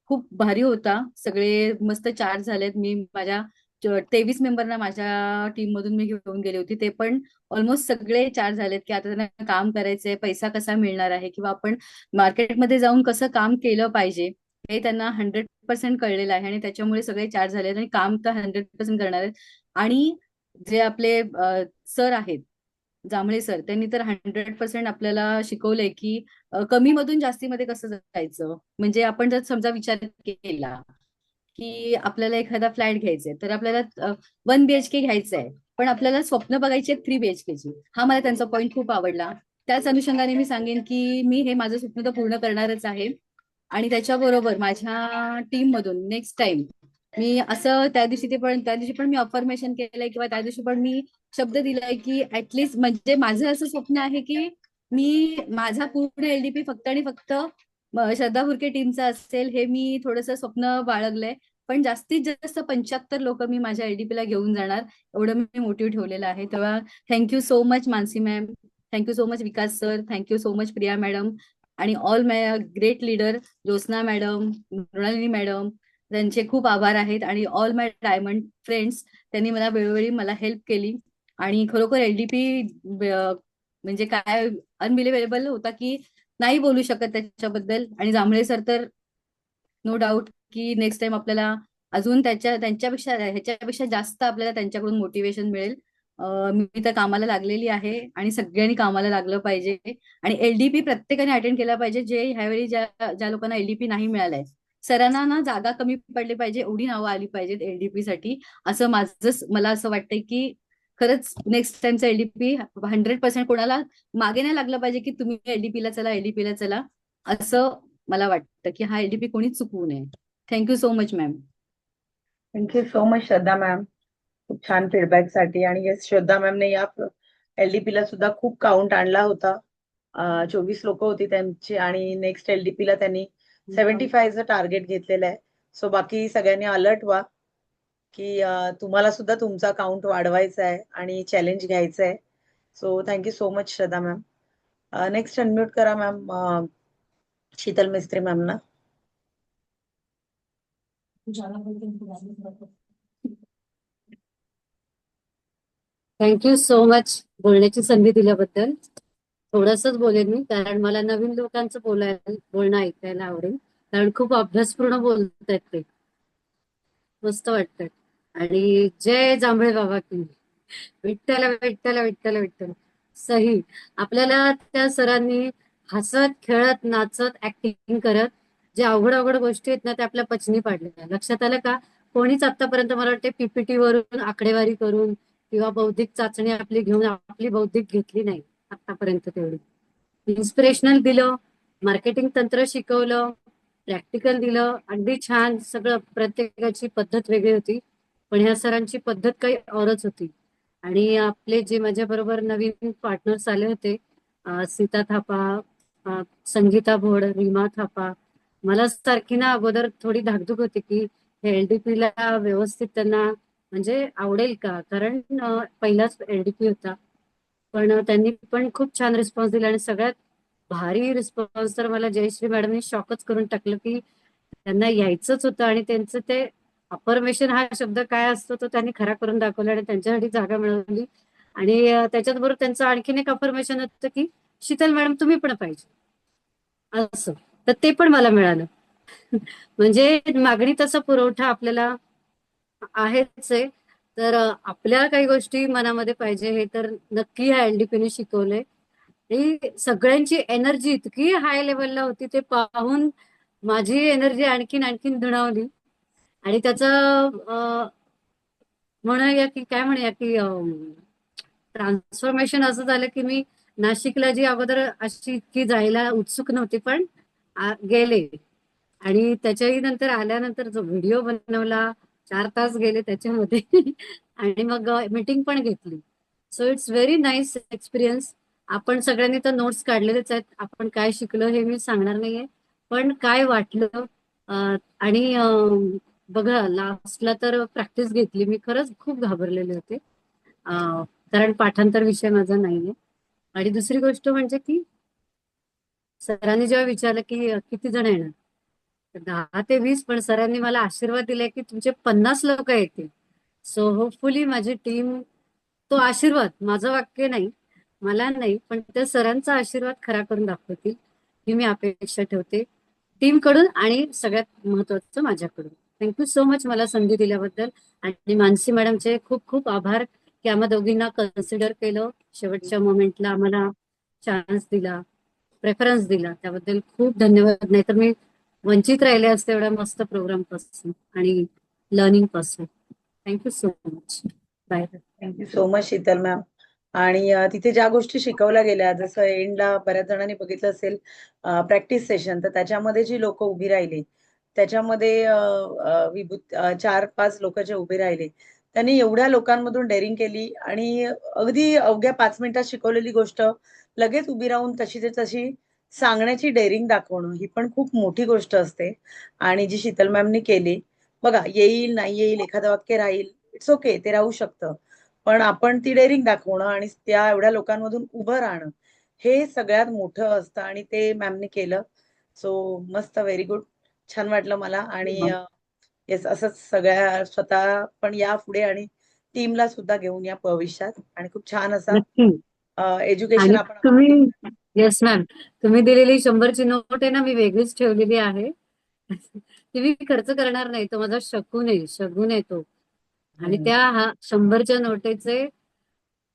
खूप भारी होता. सगळे मस्त चार्ज झालेत. मी माझ्या 23 मेंबरना माझ्या टीम मधून मी घेऊन गेली होती. ते पण ऑलमोस्ट सगळे चार्ज झालेत की आता त्यांना काम करायचंय, पैसा कसा मिळणार आहे किंवा आपण मार्केटमध्ये जाऊन कसं काम केलं पाहिजे हे त्यांना 100% कळलेलं आहे आणि त्याच्यामुळे सगळे चार्ज झाले आणि काम तर 100% करणार आहेत. आणि जे आपले सर आहेत, जांभळे सर, त्यांनी तर 100% आपल्याला शिकवलंय की कमी मधून जास्तीमध्ये कसं जायचं. म्हणजे आपण जर समजा विचार केला की आपल्याला एखादा फ्लॅट घ्यायचा आहे तर आपल्याला 1 BHK घ्यायचं आहे, पण आपल्याला स्वप्न बघायची 3 BHK ची. हा मला त्यांचा पॉईंट खूप आवडला. त्याच अनुषंगाने मी सांगेन की मी हे माझं स्वप्न तर पूर्ण करणारच आहे. आणि त्याच्याबरोबर माझ्या टीम मधून नेक्स्ट टाइम मी असं त्या दिवशी पण मी अफर्मेशन केलंय किंवा त्या दिवशी पण मी शब्द दिलाय की ऍटलीस्ट म्हणजे माझं असं स्वप्न आहे की मी माझा पूर्ण एलडीपी फक्त आणि फक्त श्रद्धा हुरके टीमचा असेल हे मी थोडंसं स्वप्न बाळगलंय. पण जास्तीत जास्त 75 लोक मी माझ्या एलडीपी ला घेऊन जाणार एवढं मी मोटिव्ह ठेवलेलं आहे. तेव्हा thank you so much Mansi ma'am, thank you so much Vikas sir, thank you so much Priya madam आणि all my great leader Jyotsna madam, Mrinalini madam, त्यांचे खूप आभार आहेत. आणि ऑल माय डायमंड फ्रेंड्स, त्यांनी मला वेळोवेळी मला हेल्प केली. आणि खरोखर एलडीपी म्हणजे काय अनबिलिव्हेबल होता की नाही बोलू शकत त्याच्याबद्दल. आणि जांभळे सर तर नो डाऊट की नेक्स्ट टाइम आपल्याला अजून ह्याच्यापेक्षा जास्त आपल्याला त्यांच्याकडून मोटिवेशन मिळेल. मी तर कामाला लागलेली आहे आणि सगळ्यांनी कामाला लागलं पाहिजे. आणि एलडीपी प्रत्येकाने अटेंड केला पाहिजे. जे ह्यावेळी ज्या लोकांना एलडीपी नाही मिळालाय, सरांना ना जागा कमी पडली पाहिजे, एवढी नावं आली पाहिजेत एलडीपी साठी. असं मला असं वाटतंय की खरंच नेक्स्ट टाइमचा एलडीपी 100% कोणाला मागे नाही लागलं पाहिजे की तुम्ही एलडीपीला चला, एलडीपीला चला, असं मला वाटतं की हा एलडीपी कोणीच चुकवू नये. Thank you so much ma'am. Thank you so much Shraddha ma'am, खूप छान फीडबॅक साठी. आणि येस, श्रद्धा मॅमने या एलडीपी ला सुद्धा खूप काउंट आणला होता. 24 लोक होती त्यांची आणि नेक्स्ट एलडीपी ला त्यांनी 75चं टार्गेट घेतलेलं आहे. सो बाकी सगळ्यांनी अलर्ट व्हा की तुम्हाला सुद्धा तुमचा काउंट वाढवायचा आहे आणि चॅलेंज घ्यायचं आहे. So thank you so much Shraddha ma'am. Next unmute करा मॅम शीतल मिस्त्री मॅम ना. थँक्यू सो मच बोलण्याची संधी दिल्याबद्दल. थोडंसंच बोलेन मी, कारण मला नवीन लोकांचं बोलणं ऐकायला आवडेल, कारण खूप अभ्यासपूर्ण बोलतायत ते, मस्त वाटतंय. आणि जय जांभळे बाबा की विठ्ठल विठ्ठल विठ्ठल विठ्ठल. सही. आपल्याला त्या सरांनी हसत खेळत नाचत ऍक्टिंग करत जे अवघड अवघड गोष्टी आहेत ना त्या आपल्या पचनी पाडल्या. लक्षात आलं का? कोणीच आतापर्यंत मला वाटते पीपीटी वरून आकडेवारी करून किंवा बौद्धिक चाचणी आपली घेऊन आपली बौद्धिक घेतली नाही आतापर्यंत. तेवढी इन्स्पिरेशनल दिलं, मार्केटिंग तंत्र शिकवलं, प्रॅक्टिकल दिलं, अगदी छान सगळं. प्रत्येकाची पद्धत वेगळी होती, पण ह्या सरांची पद्धत काही औरच होती. आणि आपले जे माझ्या बरोबर नवीन पार्टनर्स आले होते, सीता थापा, संगीता भोड, रीमा थापा, मला सारखी ना अगोदर थोडी धाकधूक होती की एलडीपी ला व्यवस्थित त्यांना म्हणजे आवडेल का, कारण पहिलाच एलडीपी होता. पण त्यांनी पण खूप छान रिस्पॉन्स दिला आणि सगळ्यात भारी रिस्पॉन्स तर मला जयश्री मॅडमनी शॉकच करून टाकलं की त्यांना यायचंच होतं आणि त्यांचं ते अफर्मेशन हा शब्द काय असतो तो त्यांनी खरा करून दाखवला आणि त्यांच्यासाठी जागा मिळवली. आणि त्याच्याबरोबर त्यांचं आणखीन एक अफर्मेशन होतं की शीतल मॅडम तुम्ही पण पाहिजे असं, तर ते पण मला मिळालं. म्हणजे मागणी तसा पुरवठा आपल्याला आहेच आहे. तर आपल्या काही गोष्टी मनामध्ये पाहिजे हे तर नक्की ह्या एलडीपीने शिकवलंय. ही सगळ्यांची एनर्जी इतकी हाय लेवलला होती ते पाहून माझी एनर्जी आणखीन आणखीन दुणावली. आणि त्याचं म्हणूया की काय म्हणूया की ट्रान्सफॉर्मेशन असं झालं की मी नाशिकला जी अगोदर अशी इतकी जायला उत्सुक नव्हती, पण गेले. आणि त्याच्याही नंतर आल्यानंतर जो व्हिडिओ बनवला, 4 तास गेले त्याच्यामध्ये आणि मग मीटिंग पण घेतली. So it's very nice experience. आपण सगळ्यांनी तर नोट्स काढलेलेच आहेत. आपण काय शिकलो हे मी सांगणार नाहीये, पण काय वाटलं आणि बघा लास्टला तर प्रॅक्टिस घेतली मी, खरंच खूप घाबरलेले होते. कारण पाठांतर विषय माझा नाहीये. आणि दुसरी गोष्ट म्हणजे की सरांनी जेव्हा विचारलं की किती जण येणार, तर 10 ते 20, पण सरांनी मला आशीर्वाद दिलाय की तुमचे 50 लोक येतील. सो होपफुली माझी टीम, तो आशीर्वाद माझं वाक्य नाही, मला नाही, पण त्या सरांचा आशीर्वाद खरा करून दाखवतील ही मी अपेक्षा ठेवते टीम कडून आणि सगळ्यात महत्वाचं माझ्याकडून. थँक्यू सो मच मला संधी दिल्याबद्दल. आणि मानसी मॅडमचे खूप खूप आभार की आम्हा दोघींना कन्सिडर केलं, शेवटच्या मोमेंटला आम्हाला चान्स दिला, प्रेफरन्स दिला, त्याबद्दल खूप धन्यवाद. नाहीतर मी वंचित राहिले असते एवढ्या मस्त प्रोग्राम पासून आणि लर्निंग पासून. Thank you so much. Bye. Thank you so much Sheetal ma'am. आणि तिथे ज्या गोष्टी शिकवल्या गेल्या, जसं एंडला बऱ्याच जणांनी बघितलं असेल प्रॅक्टिस सेशन, तर त्याच्यामध्ये जी लोक उभी राहिली, त्याच्यामध्ये 4-5 लोक जे उभे राहिले, त्यांनी एवढ्या लोकांमधून डेअरिंग केली आणि अगदी अवघ्या 5 मिनिटात शिकवलेली गोष्ट लगेच उभी राहून तशी तशी सांगण्याची डेअरिंग दाखवणं, ही पण खूप मोठी गोष्ट असते. आणि जी शीतल मॅमनी केली, बघा येईल नाही येईल, एखादं वाक्य राहील, इट्स ओके, ते राहू शकतं, पण आपण ती डेअरिंग दाखवणं आणि त्या एवढ्या लोकांमधून उभं राहणं, हे सगळ्यात मोठं असतं आणि ते मॅमने केलं. सो मस्त, व्हेरी गुड, छान वाटलं मला. आणि येस, असंच सगळ्या स्वतः पण या पुढे आणि टीमला सुद्धा घेऊन या भविष्यात, आणि खूप छान असा नक्की. एज्युकेशन आणि आपण तुम्ही, येस मॅम, तुम्ही दिलेली 100ची नोट आहे ना, मी वेगळीच ठेवलेली आहे. ती मी खर्च करणार नाही, तो माझा शगुन आहे तो. आणि त्या 100च्या नोटेचे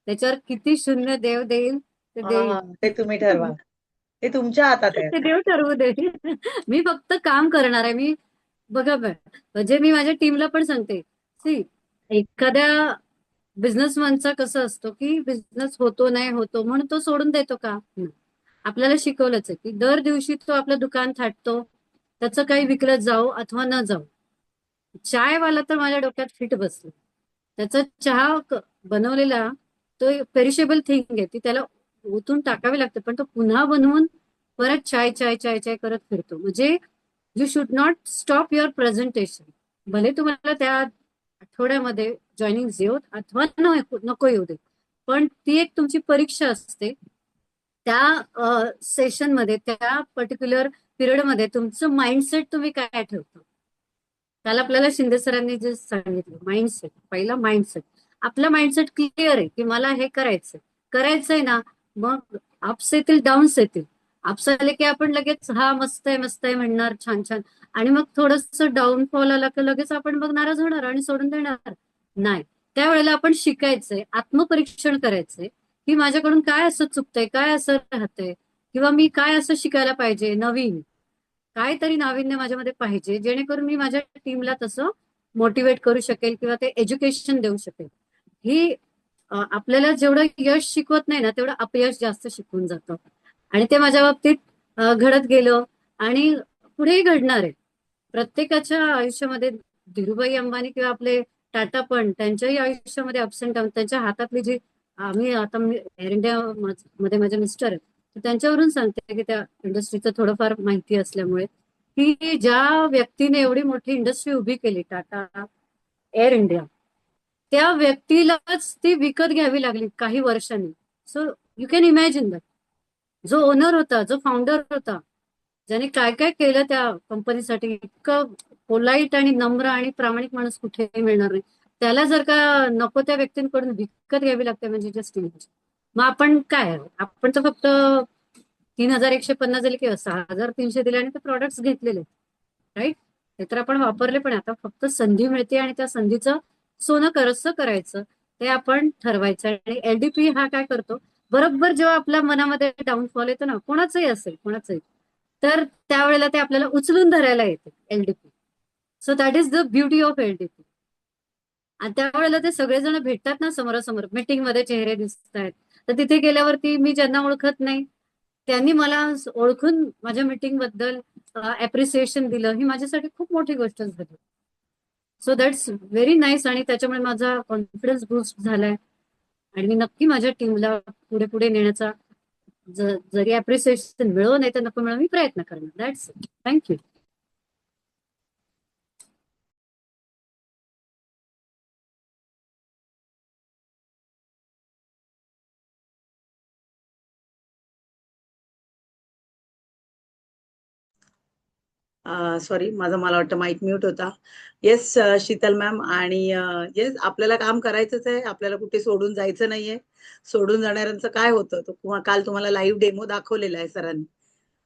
त्याच्यावर किती शून्य देव देईल ते देईल. ते तुम्ही ठरवा, ते तुमच्या हातात आहे. ते देव ठरवू दे. मी फक्त काम करणार आहे. मी बघा म्हणजे मी माझ्या टीमला पण सांगते, सी, एखाद्या बिझनेसमॅनचा कसं असतो की बिझनेस होतो नाही होतो म्हणून तो सोडून देतो का? नाही. आपल्याला शिकवलंच आहे की दर दिवशी तो आपलं दुकान थाटतो, त्याचं काही विकलं जाऊ अथवा न जाऊ. चायवाला तर माझ्या डोक्यात फिट बसलं. त्याचा चहा बनवलेला तो पेरिशेबल थिंग आहे, ती त्याला ओतून टाकावी लागते, पण तो पुन्हा बनवून परत चाय चाय चाय चाय करत फिरतो. म्हणजे you should not stop your presentation. भले तुम्हाला त्या आठवड्यामध्ये जॉईनिंग येऊ अथवा नको येऊ दे, पण ती एक तुमची परीक्षा असते. त्या सेशनमध्ये, त्या पर्टिक्युलर पिरियडमध्ये तुमचं माइंडसेट तुम्ही काय ठेवता. काल आपल्याला शिंदे सरांनी जे सांगितलं, माइंडसेट, पहिला माइंडसेट. आपला माइंडसेट क्लिअर आहे की मला हे करायचंय ना, मग अप्स येतील, डाऊन्स येतील. अप्स आले की आपण लगेच हा मस्त आहे म्हणणार, छान छान. आणि मग थोडस डाऊनफॉल आला की लगेच आपण मग नाराज होणार आणि सोडून देणार. नाही, त्यावेळेला आपण शिकायचंय, आत्मपरीक्षण करायचंय की माझ्याकडून काय असं चुकतंय, काय असं राहतंय, किंवा मी काय असं शिकायला पाहिजे नवीन, काहीतरी नाविन्य माझ्यामध्ये पाहिजे, जेणेकरून मी माझ्या टीमला तसं मोटिवेट करू शकेल किंवा ते एज्युकेशन देऊ शकेल. ही आपल्याला जेवढं यश शिकवत नाही ना, तेवढं अपयश जास्त शिकवून जातं. आणि ते माझ्या बाबतीत घडत गेलं आणि पुढेही घडणार आहे. प्रत्येकाच्या आयुष्यामध्ये, धीरूभाई अंबानी किंवा आपले टाटा पण, त्यांच्याही आयुष्यामध्ये अप्स अँड डाऊन. त्यांच्या हातातली जी, आम्ही आता एअर इंडिया मध्ये माझे मिस्टर आहेत, तर त्यांच्यावरून सांगते की त्या इंडस्ट्रीचं थोडंफार माहिती असल्यामुळे, की ज्या व्यक्तीने एवढी मोठी इंडस्ट्री उभी केली, टाटा एअर इंडिया, त्या व्यक्तीलाच ती विकत घ्यावी लागली काही वर्षांनी. So you can imagine that. जो ओनर होता, जो फाउंडर होता, ज्याने काय काय केलं त्या कंपनीसाठी, इतकं पोलाईट आणि नम्र आणि प्रामाणिक माणूस कुठेही मिळणार नाही. त्याला जर का नको त्या व्यक्तींकडून विकत घ्यावी लागते, म्हणजे जस्ट इमॅजिन. मग आपण काय, आपण तर फक्त 3,150 दिले किंवा 6,300 दिले आणि ते प्रॉडक्ट्स घेतलेले, राईट. ते तर आपण वापरले, पण आता फक्त संधी मिळते आणि त्या संधीचं सोनं कसं करायचं ते आपण ठरवायचं. आणि एलडीपी हा काय करतो, बरोबर जेव्हा आपल्या मनामध्ये डाऊनफॉल येतो ना, कोणाचंही असेल, कोणाचंही, तर त्यावेळेला ते आपल्याला उचलून धरायला येते LDP. So that is the beauty of LDP. आणि त्यावेळेला ते सगळेजण भेटतात ना समोरासमोर, मीटिंग मध्ये चेहरे दिसत आहेत, तर तिथे गेल्यावरती मी ज्यांना ओळखत नाही त्यांनी मला ओळखून माझ्या मीटिंग बद्दल अप्रिसिएशन दिलं, ही माझ्यासाठी खूप मोठी गोष्ट झाली. So that's very nice. आणि त्याच्यामुळे माझा कॉन्फिडन्स बूस्ट झालाय आणि मी नक्की माझ्या टीमला पुढे पुढे नेण्याचा, जरी अप्रिसिएशन मिळो नाही तर नको मिळो, मी प्रयत्न करणार. That's it. थँक्यू. सॉरी, मला वाटतं माईक म्यूट होता. Yes Sheetal ma'am. आणि येस, आपल्याला काम करायचंच आहे, आपल्याला कुठे सोडून जायचं नाहीये. सोडून जाणाऱ्यांचं काय होतं तो काल तुम्हाला लाईव्ह डेमो दाखवलेला आहे सरांनी.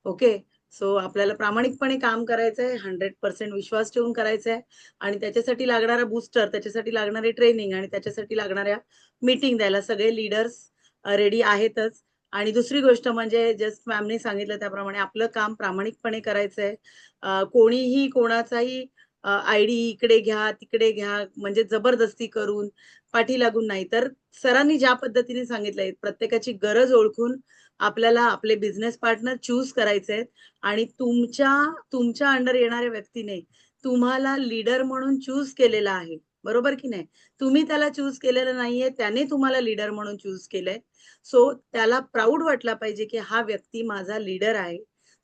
ओके. सो आपल्याला प्रामाणिकपणे काम करायचं आहे, 100% विश्वास ठेवून करायचं आहे. आणि त्याच्यासाठी लागणारा बूस्टर, त्याच्यासाठी लागणारी ट्रेनिंग आणि त्याच्यासाठी लागणाऱ्या मीटिंग द्यायला सगळे लीडर्स रेडी आहेतच. आणि दुसरी गोष्ट म्हणजे जस्ट मॅमने सांगितलं त्याप्रमाणे आपलं काम प्रामाणिकपणे करायचं आहे. कोणीही कोणाचाही आयडी इकडे घ्या तिकडे घ्या म्हणजे जबरदस्ती करून पाठी लागून नाही, तर सरांनी ज्या पद्धतीने सांगितलंय प्रत्येकाची गरज ओळखून आपल्याला आपले बिझनेस पार्टनर चूज करायचे आहेत. आणि तुमच्या अंडर येणाऱ्या व्यक्तीने तुम्हाला लीडर म्हणून चूज केलेला आहे, बरोबर की नाही? तुम्ही त्याला चूज केलेलं नाहीये, त्याने तुम्हाला लीडर म्हणून चूज केलंय. सो त्याला प्राऊड वाटला पाहिजे की हा व्यक्ती माझा लीडर आहे.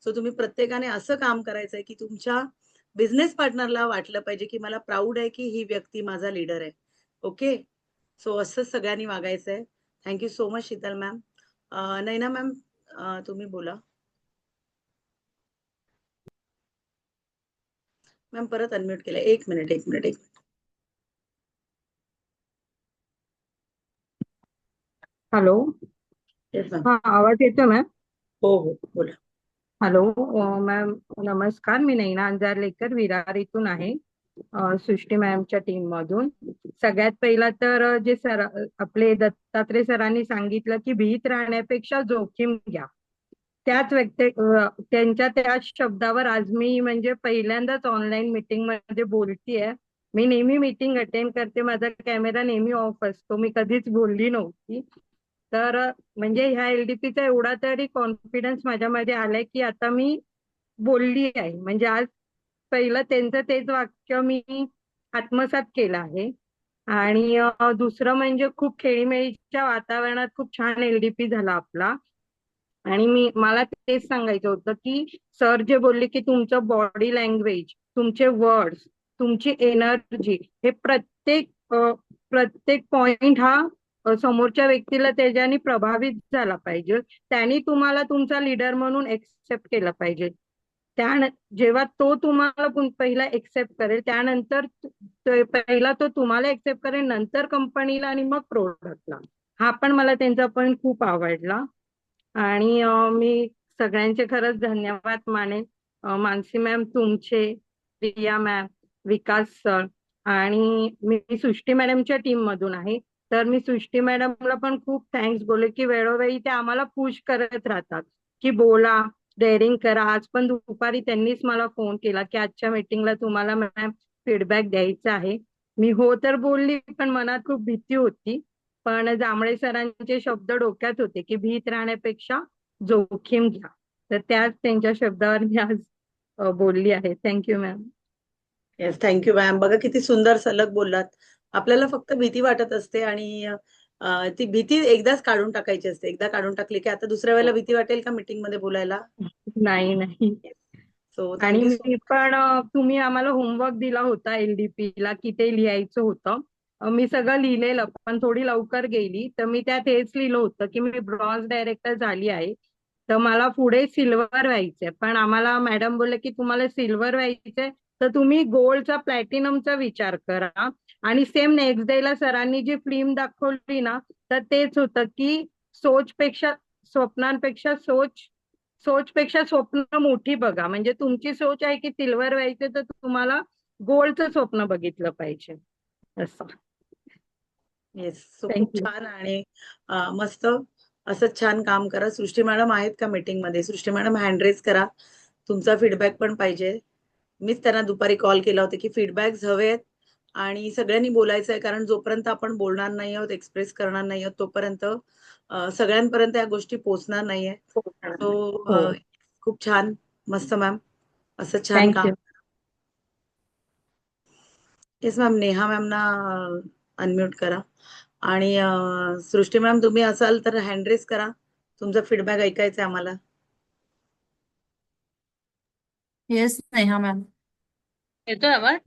सो तुम्ही प्रत्येकाने असं काम करायचंय की तुमच्या बिझनेस पार्टनरला वाटलं पाहिजे की मला प्राऊड आहे की ही व्यक्ती माझा लीडर आहे. ओके. सो असं सगळ्यांनी वागायचंय. Thank you so much Sheetal ma'am. Naina ma'am, तुम्ही बोला. मॅम परत अनम्यूट केलं. एक मिनिट. हॅलो. Yes ma'am. हा, आवाज येतो मॅम? हो बोला. हॅलो. मॅम नमस्कार, मी नैना अंजारलेकर विरार इथून आहे, सृष्टी मॅमच्या टीम मधून. सगळ्यात पहिला तर जे सर आपले दत्तात्रय सरांनी सांगितलं की भीत राहण्यापेक्षा जोखीम घ्या, त्यांच्या त्या शब्दावर आज मी म्हणजे पहिल्यांदाच ऑनलाईन मीटिंग मध्ये बोलतीये. मी नेहमी मीटिंग अटेंड करते, माझा कॅमेरा नेहमी ऑफ असतो, मी कधीच बोलली नव्हती. तर म्हणजे ह्या एलडीपीचा एवढा तरी कॉन्फिडन्स माझ्यामध्ये आलाय की आता मी बोलली आहे. म्हणजे आज पहिलं त्यांचं तेच वाक्य मी आत्मसात केलं आहे. आणि दुसरं म्हणजे खूप खेळीमेळीच्या वातावरणात खूप छान एलडीपी झाला आपला. आणि मला तेच सांगायचं होतं की सर जे बोलले की तुमचं बॉडी लँग्वेज, तुमचे वर्ड्स, तुमची एनर्जी, हे प्रत्येक पॉइंट हा समोरच्या व्यक्तीला त्याच्याने प्रभावित झाला पाहिजे, त्यांनी तुम्हाला तुमचा लीडर म्हणून एक्सेप्ट केलं पाहिजे. जेव्हा तो तुम्हाला पहिला एक्सेप्ट करेल, त्यानंतर पहिला तो तुम्हाला एक्सेप्ट करेल, नंतर कंपनीला आणि मग प्रोडक्टला. हा पण मला त्यांचा पॉइंट खूप आवडला. आणि मी सगळ्यांचे खरंच धन्यवाद मानेन. मानसी मॅम तुमचे, प्रिया मॅम, विकास सर, आणि मी सृष्टी मॅडमच्या टीम मधून आहे. तर मी सृष्टी मॅडमला पण खूप थँक्स बोले की वेळोवेळी ते आम्हाला पुश करत राहतात की बोला, डेअरिंग करा. आज पण दुपारी त्यांनीच मला फोन केला की आजच्या मीटिंगला तुम्हाला मॅम फीडबॅक द्यायचा आहे. मी हो तर बोलली, पण मनात खूप भीती होती. पण जांभळे सरांचे शब्द डोक्यात होते की भीत राहण्यापेक्षा जोखीम घ्या. तर त्याच त्यांच्या शब्दावर मी आज बोलली आहे. Thank you ma'am. Yes, thank you ma'am. बघा किती सुंदर सलग बोललात. आपल्याला फक्त भीती वाटत असते आणि ती भीती एकदाच काढून टाकायची असते. एकदा काढून टाकली की आता दुसऱ्या वेळेला भीती वाटेल का मीटिंग मध्ये बोलायला? नाही. सो आणि थँक्यू सो मी पण तुम्ही आम्हाला होमवर्क दिला होता एलडीपी ला की ते लिहायचं होतं. मी सगळं लिहिलेलं, पण थोडी लवकर गेली, तर मी त्यात हेच लिहिलं होतं की मी ब्रॉन्झ डायरेक्टर झाली आहे, तर मला पुढे सिल्वर व्हायचंय. पण आम्हाला मॅडम बोलले की तुम्हाला सिल्वर व्हायचंय तर तुम्ही गोल्डचा प्लॅटिनमचा विचार करा. आणि सेम नेक्स्ट डे ला सरांनी जी फिल्म दाखवली ना, तर तेच होतं की स्वप्नांपेक्षा सोचपेक्षा स्वप्न मोठी बघा. म्हणजे तुमची सोच आहे की सिल्वर व्हायचे, तर तुम्हाला गोल्डचं स्वप्न बघितलं पाहिजे असं. येस. सो खूप थँक्यू. छान आणि मस्त असंच छान काम करा. सृष्टी मॅडम आहेत का मीटिंग मध्ये? सृष्टी मॅडम हँड रेज करा, तुमचा फीडबॅक पण पाहिजे. मीच त्यांना दुपारी कॉल केला होता की फीडबॅक्स हवेत आणि सगळ्यांनी बोलायचं आहे, कारण जोपर्यंत आपण बोलणार नाही आहोत, एक्सप्रेस करणार नाही आहोत, तोपर्यंत सगळ्यांपर्यंत या गोष्टी पोहोचणार नाहीये. सो हो. खूप छान, मस्त मॅम, असं छान काम. Thank you. Yes ma'am, Neha ma'am ना अनम्यूट करा. आणि सृष्टी मॅम तुम्ही असाल तर हँड रेस करा, तुमचा फीडबॅक ऐकायचा आहे आम्हाला. Yes Neha ma'am. येतोय आवाज?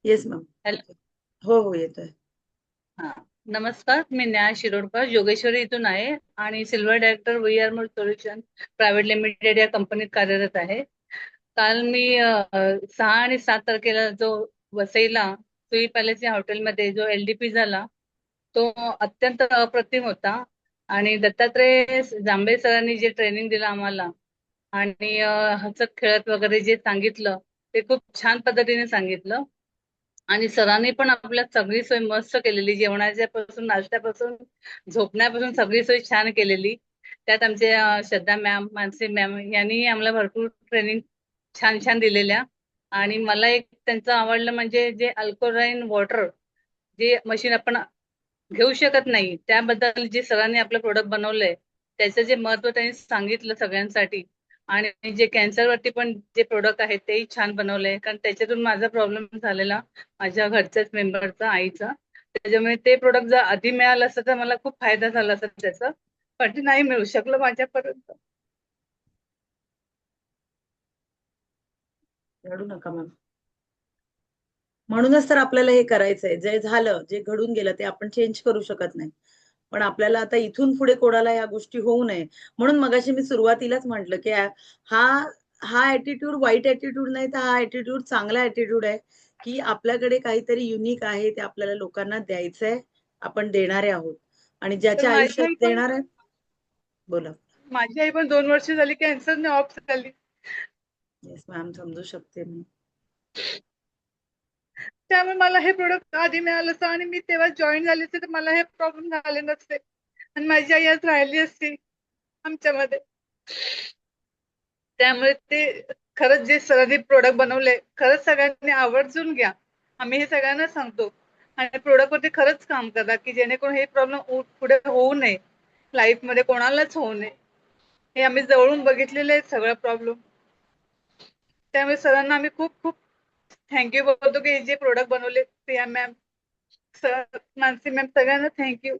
Yes ma'am. हॅलो. हो येतोय. हा, नमस्कार, मी नेहा शिरोडकर योगेश्वरी इथून आहे आणि सिल्वर डायरेक्टर व्हीआर मोड सोल्युशन प्रायव्हेट लिमिटेड या कंपनीत कार्यरत आहे. काल मी 6 आणि 7 तारखेला जो वसईला सुई पॅलेस या हॉटेलमध्ये जो LDP झाला तो अत्यंत अप्रतिम होता. आणि दत्तात्रय जांभे सरांनी जे ट्रेनिंग दिलं आम्हाला आणि हसत खेळत वगैरे जे सांगितलं ते खूप छान पद्धतीने सांगितलं. आणि सरांनी पण आपल्या सगळी सोय मस्त केलेली, जेवणाच्या पासून नाश्त्यापासून झोपण्यापासून सगळी सोय छान केलेली. त्यात आमचे श्रद्धा मॅम, मानसी मॅम यांनी आम्हाला भरपूर ट्रेनिंग छान छान दिलेल्या. आणि मला एक त्यांचं आवडलं म्हणजे जे अल्कलाईन वॉटर जे मशीन आपण घेऊ शकत नाही त्याबद्दल जे सरांनी आपलं प्रोडक्ट बनवलंय त्याचं जे महत्व त्यांनी सांगितलं सगळ्यांसाठी. आणि जे कॅन्सरवरती पण जे प्रोडक्ट आहेत तेही छान बनवलंय, कारण त्याच्यातून माझा प्रॉब्लेम झालेला माझ्या घरच्याच मेंबरचा, आईचा. त्याच्यामुळे ते प्रोडक्ट जर आधी मिळालं असतं तर मला खूप फायदा झाला असता त्याचा, पण ते नाही मिळू शकलं माझ्यापर्यंत. रडू नका मॅम. म्हणूनच तर आपल्याला हे करायचंय. जे झालं, जे घडून गेलं ते आपण चेंज करू शकत नाही. पण आपल्याला आता इथून पुढे कोणाला या गोष्टी होऊ नये म्हणून मगाशी मी सुरुवातीलाच म्हटलं की हा हा ऍटिट्यूड वाईट ऍटिट्यूड नाही, तर हा ऍटिट्यूड चांगला ऍटिट्यूड आहे की आपल्याकडे काहीतरी युनिक आहे ते आपल्याला लोकांना द्यायचंय, आपण देणारे आहोत आणि तर ज्याच्या माझी आयुष्यात आई पण देणार आहे. बोला. माझी आई पण 2 वर्ष झाली कॅन्सरने ऑफ झाली. येस मॅम, समजू शकते मी. त्यामुळे मला हे प्रोडक्ट आधी मिळालं असतं आणि मी तेव्हा जॉईन झाले असते तर मला हे प्रॉब्लेम झाले नसते आणि माझी आई आज राहिली असती आमच्यामध्ये. त्यामुळे ते खरंच जे सरांनी प्रोडक्ट बनवले खरंच सगळ्यांनी आवर्जून घ्या. आम्ही हे सगळ्यांना सांगतो आणि प्रोडक्ट वरती खरंच काम करा की जेणेकरून हे प्रॉब्लेम पुढे होऊ नये, लाईफ मध्ये कोणालाच होऊ नये. हे आम्ही जवळून बघितलेले आहेत सगळं प्रॉब्लेम. त्यामुळे सरांना आम्ही खूप खूप थँक्यू बोलतो की जे प्रोडक्ट बनवले Priya ma'am, sir, Mansi ma'am सगळ्यांना थँक्यू.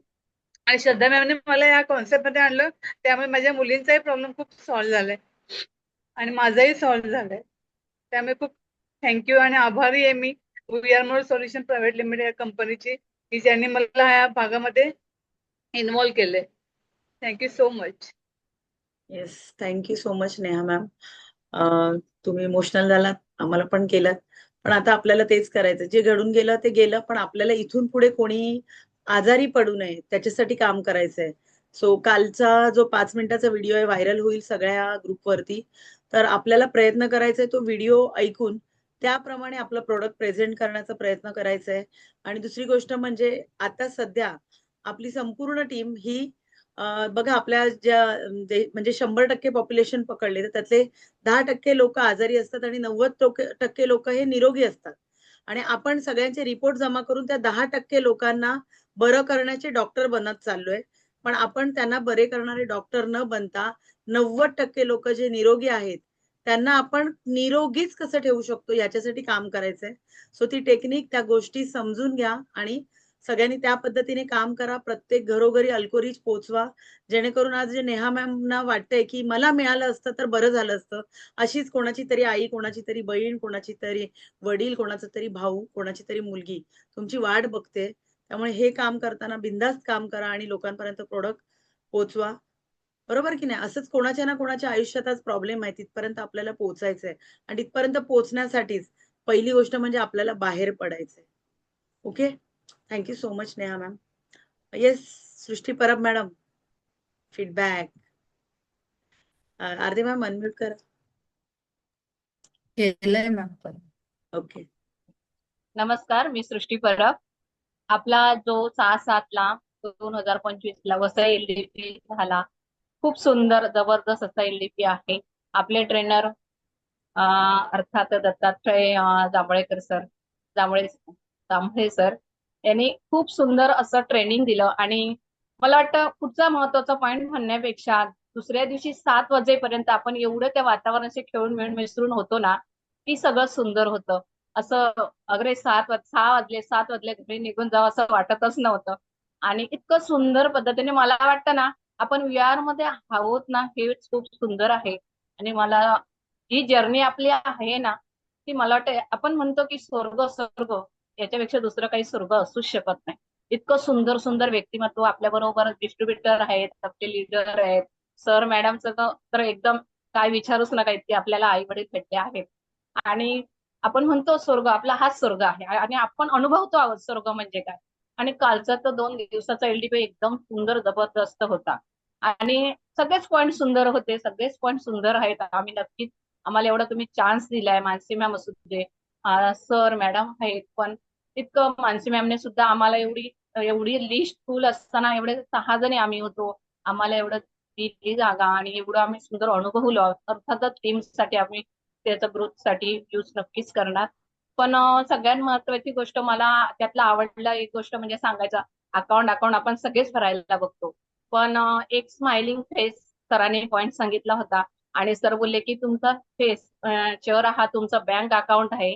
आणि श्रद्धा मॅमने मला या कॉन्सेप्ट मध्ये आणलं त्यामुळे माझ्या मुलींचाही प्रॉब्लेम खूप सॉल्व्ह झालाय आणि माझाही सॉल्व्ह झालाय. त्यामुळे खूप थँक्यू आणि आभारी आहे मी we R more solution private limited या कंपनीची की ज्यांनी मला या भागामध्ये इन्व्हॉल्व केले. Thank you so much. Yes, thank you so much Neha ma'am. तुम्ही इमोशनल झालात, आम्हाला पण केलं. पण आता आपल्याला तेच करायचं. जे घडून गेलं ते गेलं, पण आपल्याला इथून पुढे कोणी आजारी पडू नये त्याच्यासाठी काम करायचंय. सो कालचा जो 5 मिनिटाचा व्हिडिओ आहे व्हायरल होईल सगळ्या ग्रुपवरती. तर आपल्याला प्रयत्न करायचा आहे तो व्हिडिओ ऐकून त्याप्रमाणे आपलं प्रोडक्ट प्रेझेंट करण्याचा प्रयत्न करायचा आहे. आणि दुसरी गोष्ट म्हणजे आता सध्या आपली संपूर्ण टीम ही बघा आपल्या ज्या म्हणजे 100% पॉप्युलेशन पकडले तर त्यातले 10% लोक आजारी असतात आणि 90% लोक हे निरोगी असतात. आणि आपण सगळ्यांचे रिपोर्ट जमा करून त्या 10% लोकांना बरं करण्याचे डॉक्टर बनत चाललोय. पण आपण त्यांना बरे करणारे डॉक्टर न बनता 90% लोक जे निरोगी आहेत त्यांना आपण निरोगीच कसं ठेवू शकतो याच्यासाठी काम करायचंय. सो ती टेक्निक, त्या गोष्टी समजून घ्या आणि सगळ्यांनी त्या पद्धतीने काम करा. प्रत्येक घरोघरी अल्कोरीज पोहोचवा, जेणेकरून आज जे नेहा मॅमना वाटतंय की मला मिळालं असतं तर बरं झालं असतं, अशीच कोणाची तरी आई, कोणाची तरी बहीण, कोणाची तरी वडील, कोणाचा तरी भाऊ, कोणाची तरी मुलगी तुमची वाट बघते. त्यामुळे हे काम करताना बिनधास्त काम करा आणि लोकांपर्यंत प्रोडक्ट पोहोचवा. बरोबर की नाही? असंच कोणाच्या ना कोणाच्या आयुष्यात आज प्रॉब्लेम आहे, तिथपर्यंत आपल्याला पोहोचायचंय आणि तिथपर्यंत पोहोचण्यासाठीच पहिली गोष्ट म्हणजे आपल्याला बाहेर पडायचंय. Okay, thank you so much Neha ma'am. Yes, Srishti Parab madam, feedback. Aarti ma'am unmute करा. केलंय मॅम. ओके. नमस्कार, मी सृष्टी परब. आपला जो 6/7 2025 वसई LDP झाला, खूप सुंदर जबरदस्त असा LDP आहे. आपले ट्रेनर अर्थात दत्तात्रय जांभळेकर सर, जांभळे सर यांनी खूप सुंदर असं ट्रेनिंग दिलं. आणि मला वाटतं पुढचा महत्वाचा पॉइंट म्हणण्यापेक्षा दुसऱ्या दिवशी 7 वाजेपर्यंत आपण एवढं त्या वातावरणाशी खेळून मिळून मिसळून होतो ना की सगळं सुंदर होतं. असं अगदी 6 वाजले घरी निघून जावं असं वाटतच नव्हतं. आणि इतकं सुंदर पद्धतीने मला वाटतं ना आपण VR मध्ये आहोत ना, हे खूप सुंदर आहे. आणि मला ही जर्नी आपली आहे ना ती मला वाटतं आपण म्हणतो की स्वर्ग याच्यापेक्षा दुसरं काही स्वर्ग असूच शकत नाही. इतकं सुंदर सुंदर व्यक्तिमत्व आपल्या बरोबर डिस्ट्रीब्युटर आहेत, आपले लीडर आहेत, सर मॅडमचं तर एकदम काय विचारूच नका, इतके आपल्याला आई वडील भेटले आहेत. आणि आपण म्हणतो स्वर्ग आपला हाच स्वर्ग आहे आणि आपण अनुभवतो आहोत स्वर्ग म्हणजे काय. आणि कालचा तर 2 दिवसाचा एलडीपी एकदम सुंदर जबरदस्त होता. आणि सगळेच पॉईंट सुंदर होते, सगळेच पॉईंट सुंदर आहेत. आम्ही नक्कीच, आम्हाला एवढा तुम्ही चान्स दिलाय, मानसी मॅम असू दे, सर मॅडम आहेत, पण इतकं मानसी मॅमने सुद्धा आम्हाला एवढी एवढी लिस्ट फुल असताना एवढे 6 जणी आम्ही होतो, आम्हाला एवढं दिली जागा आणि एवढं आम्ही सुंदर अनुभवलो. अर्थातच टीमसाठी आम्ही त्याच्या ग्रोथसाठी यूज नक्कीच करणार. पण सगळ्यात महत्वाची गोष्ट मला त्यातला आवडला एक गोष्ट म्हणजे सांगायचा, अकाउंट अकाउंट आपण सगळेच भरायला बघतो, पण एक स्माइलिंग फेस सरांनी पॉईंट सांगितला होता. आणि सर बोलले की तुमचा फेस चेहरा हा तुमचा बँक अकाउंट आहे.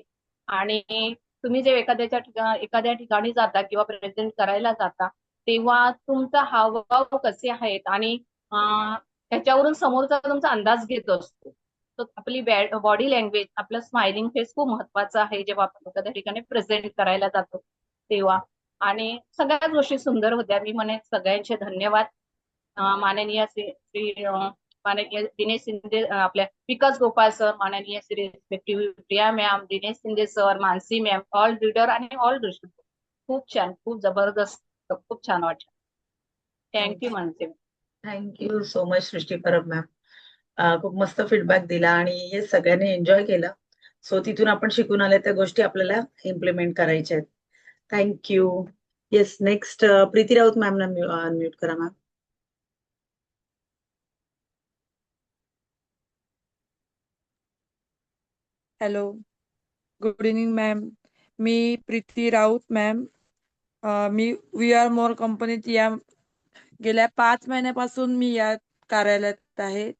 आणि तुम्ही जे एखाद्या ठिकाणी जाता किंवा प्रेझेंट करायला जाता, तेव्हा तुमचा हावभाव कसे आहेत आणि त्याच्यावरून समोरचा तुमचा अंदाज घेत असतो. तर आपली बॉडी लँग्वेज, आपलं स्माइलिंग फेस खूप महत्वाचं आहे जेव्हा आपण एखाद्या ठिकाणी प्रेझेंट करायला जातो तेव्हा. आणि सगळ्याच गोष्टी सुंदर होत्या. मी म्हणेन सगळ्यांचे धन्यवाद. माननीय माननीय दिनेश शिंदे, आपल्या विकास गोपाळ सर, माननीय Shri respective Priya ma'am, Dinesh Shinde sir, Mansi ma'am, all reader आणि ऑल डिस्ट्रिब्युटर. खूप छान, खूप जबरदस्त, खूप छान वाटलं. Thank you Mansi ma'am. Thank you so much Srishti Parab ma'am. खूप मस्त फीडबॅक दिला आणि हे सगळ्यांनी एन्जॉय केलं. सो तिथून आपण शिकून आल्या त्या गोष्टी आपल्याला इम्प्लिमेंट करायच्या आहेत. Thank you. Yes, next Preeti Raut ma'am ना अनम्यूट करा ma'am. Hello, good evening ma'am. मी प्रीती राऊत मॅम. मी वी आर मोर कंपनीत गेल्या 5 महिन्यापासून मी या कार्यालयात आहे.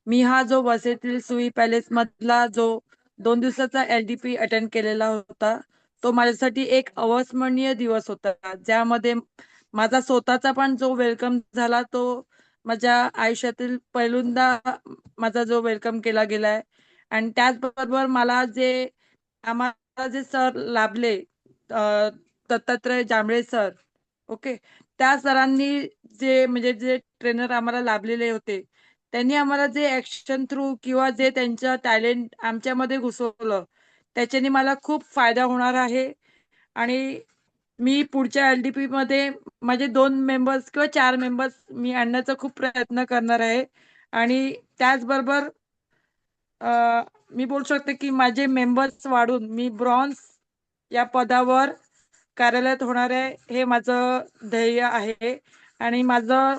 मी हा जो वसईतील सुई पॅलेस मधला जो 2 दिवसाचा एलडीपी अटेंड केलेला होता, तो माझ्यासाठी एक अविस्मरणीय दिवस होता, ज्यामध्ये माझा स्वतःचा पण जो वेलकम झाला, तो माझ्या आयुष्यातील पहिल्यांदा माझा जो वेलकम केला गेलाय. आणि त्याचबरोबर मला आम्हाला जे सर लाभले, दत्तात्रय जांभळे सर, ओके, त्या सरांनी जे ट्रेनर आम्हाला लाभलेले होते, त्यांनी आम्हाला जे ऍक्शन थ्रू किंवा जे त्यांचं टॅलेंट आमच्यामध्ये घुसवलं, त्याच्याने मला खूप फायदा होणार आहे. आणि मी पुढच्या एलडीपी मध्ये माझे 2 मेंबर्स किंवा 4 मेंबर्स मी आणण्याचा खूप प्रयत्न करणार आहे. आणि त्याचबरोबर मी बोलू शकते की माझे मेंबर्स वाढून मी ब्रॉन्झ या पदावर कार्यालयात होणार आहे, हे माझं ध्येय आहे. आणि माझं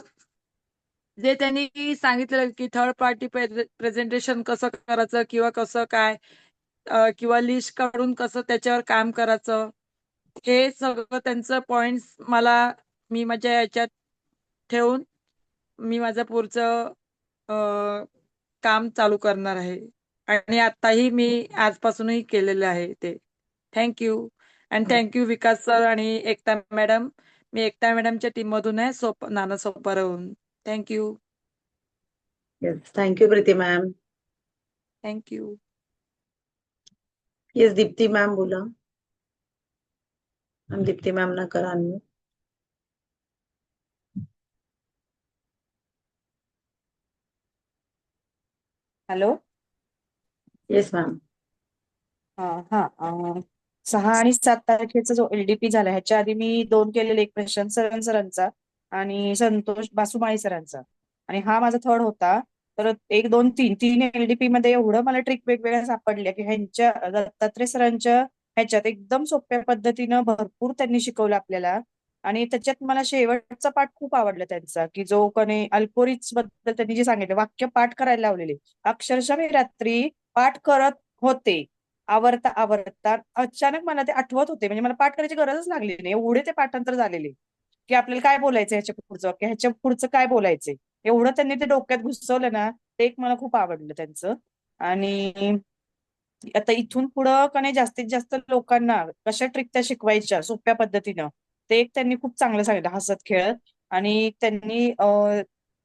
जे त्यांनी सांगितलं की थर्ड पार्टी प्रेझेंटेशन कसं करायचं किंवा कसं काय, किंवा लिस्ट काढून कसं त्याच्यावर काम करायचं, हे सगळं त्यांचं पॉइंट्स मी माझ्या याच्यात ठेवून मी माझं पुढचं काम चालू करणार आहे. आणि आताही मी आजपासूनही केलेलं आहे ते. Thank you. And thank you Vikas sir आणि एकता मॅडम. मी एकता मॅडमच्या टीम मधून आहे, नाना सोपाराहून. Thank you. Yes, thank you Preeti ma'am. Thank you. Yes, Deepti ma'am बोला. दीप्ती मॅम ना करा अनम्यूट. हॅलो. Yes ma'am. हा 6 आणि 7 तारखेचा जो एलडीपी झाला, ह्याच्या आधी मी 2 केलेले, एक प्रशांत सरांचा आणि संतोष बासुमाळी सरांचा, आणि हा माझा थर्ड होता. तर 1, 2, 3 एलडीपी मध्ये एवढं मला ट्रिक वेगवेगळ्या सापडल्या की ह्यांच्या दत्तात्रय सरांच्या ह्याच्यात एकदम सोप्या पद्धतीनं भरपूर त्यांनी शिकवलं आपल्याला. आणि त्याच्यात मला शेवटचा पाठ खूप आवडला त्यांचा, की जो कोणी अल्पोरिच बद्दल त्यांनी जे सांगितलं, वाक्य पाठ करायला लावलेले, अक्षरशः मी रात्री पाठ करत होते. आवरता अचानक मला ते आठवत होते, म्हणजे मला पाठ करायची गरजच लागली नाही, एवढे ते पाठांतर झालेले की आपल्याला काय बोलायचं ह्याच्या पुढचं वाक्य, ह्याच्या पुढचं काय बोलायचंय, एवढं त्यांनी ते डोक्यात घुसवलं ना, ते एक मला खूप आवडलं त्यांचं. आणि आता इथून पुढं का नाही जास्तीत जास्त लोकांना कशा ट्रिक त्या शिकवायच्या सोप्या पद्धतीनं, ते एक त्यांनी खूप चांगलं सांगितलं हसत खेळत. आणि त्यांनी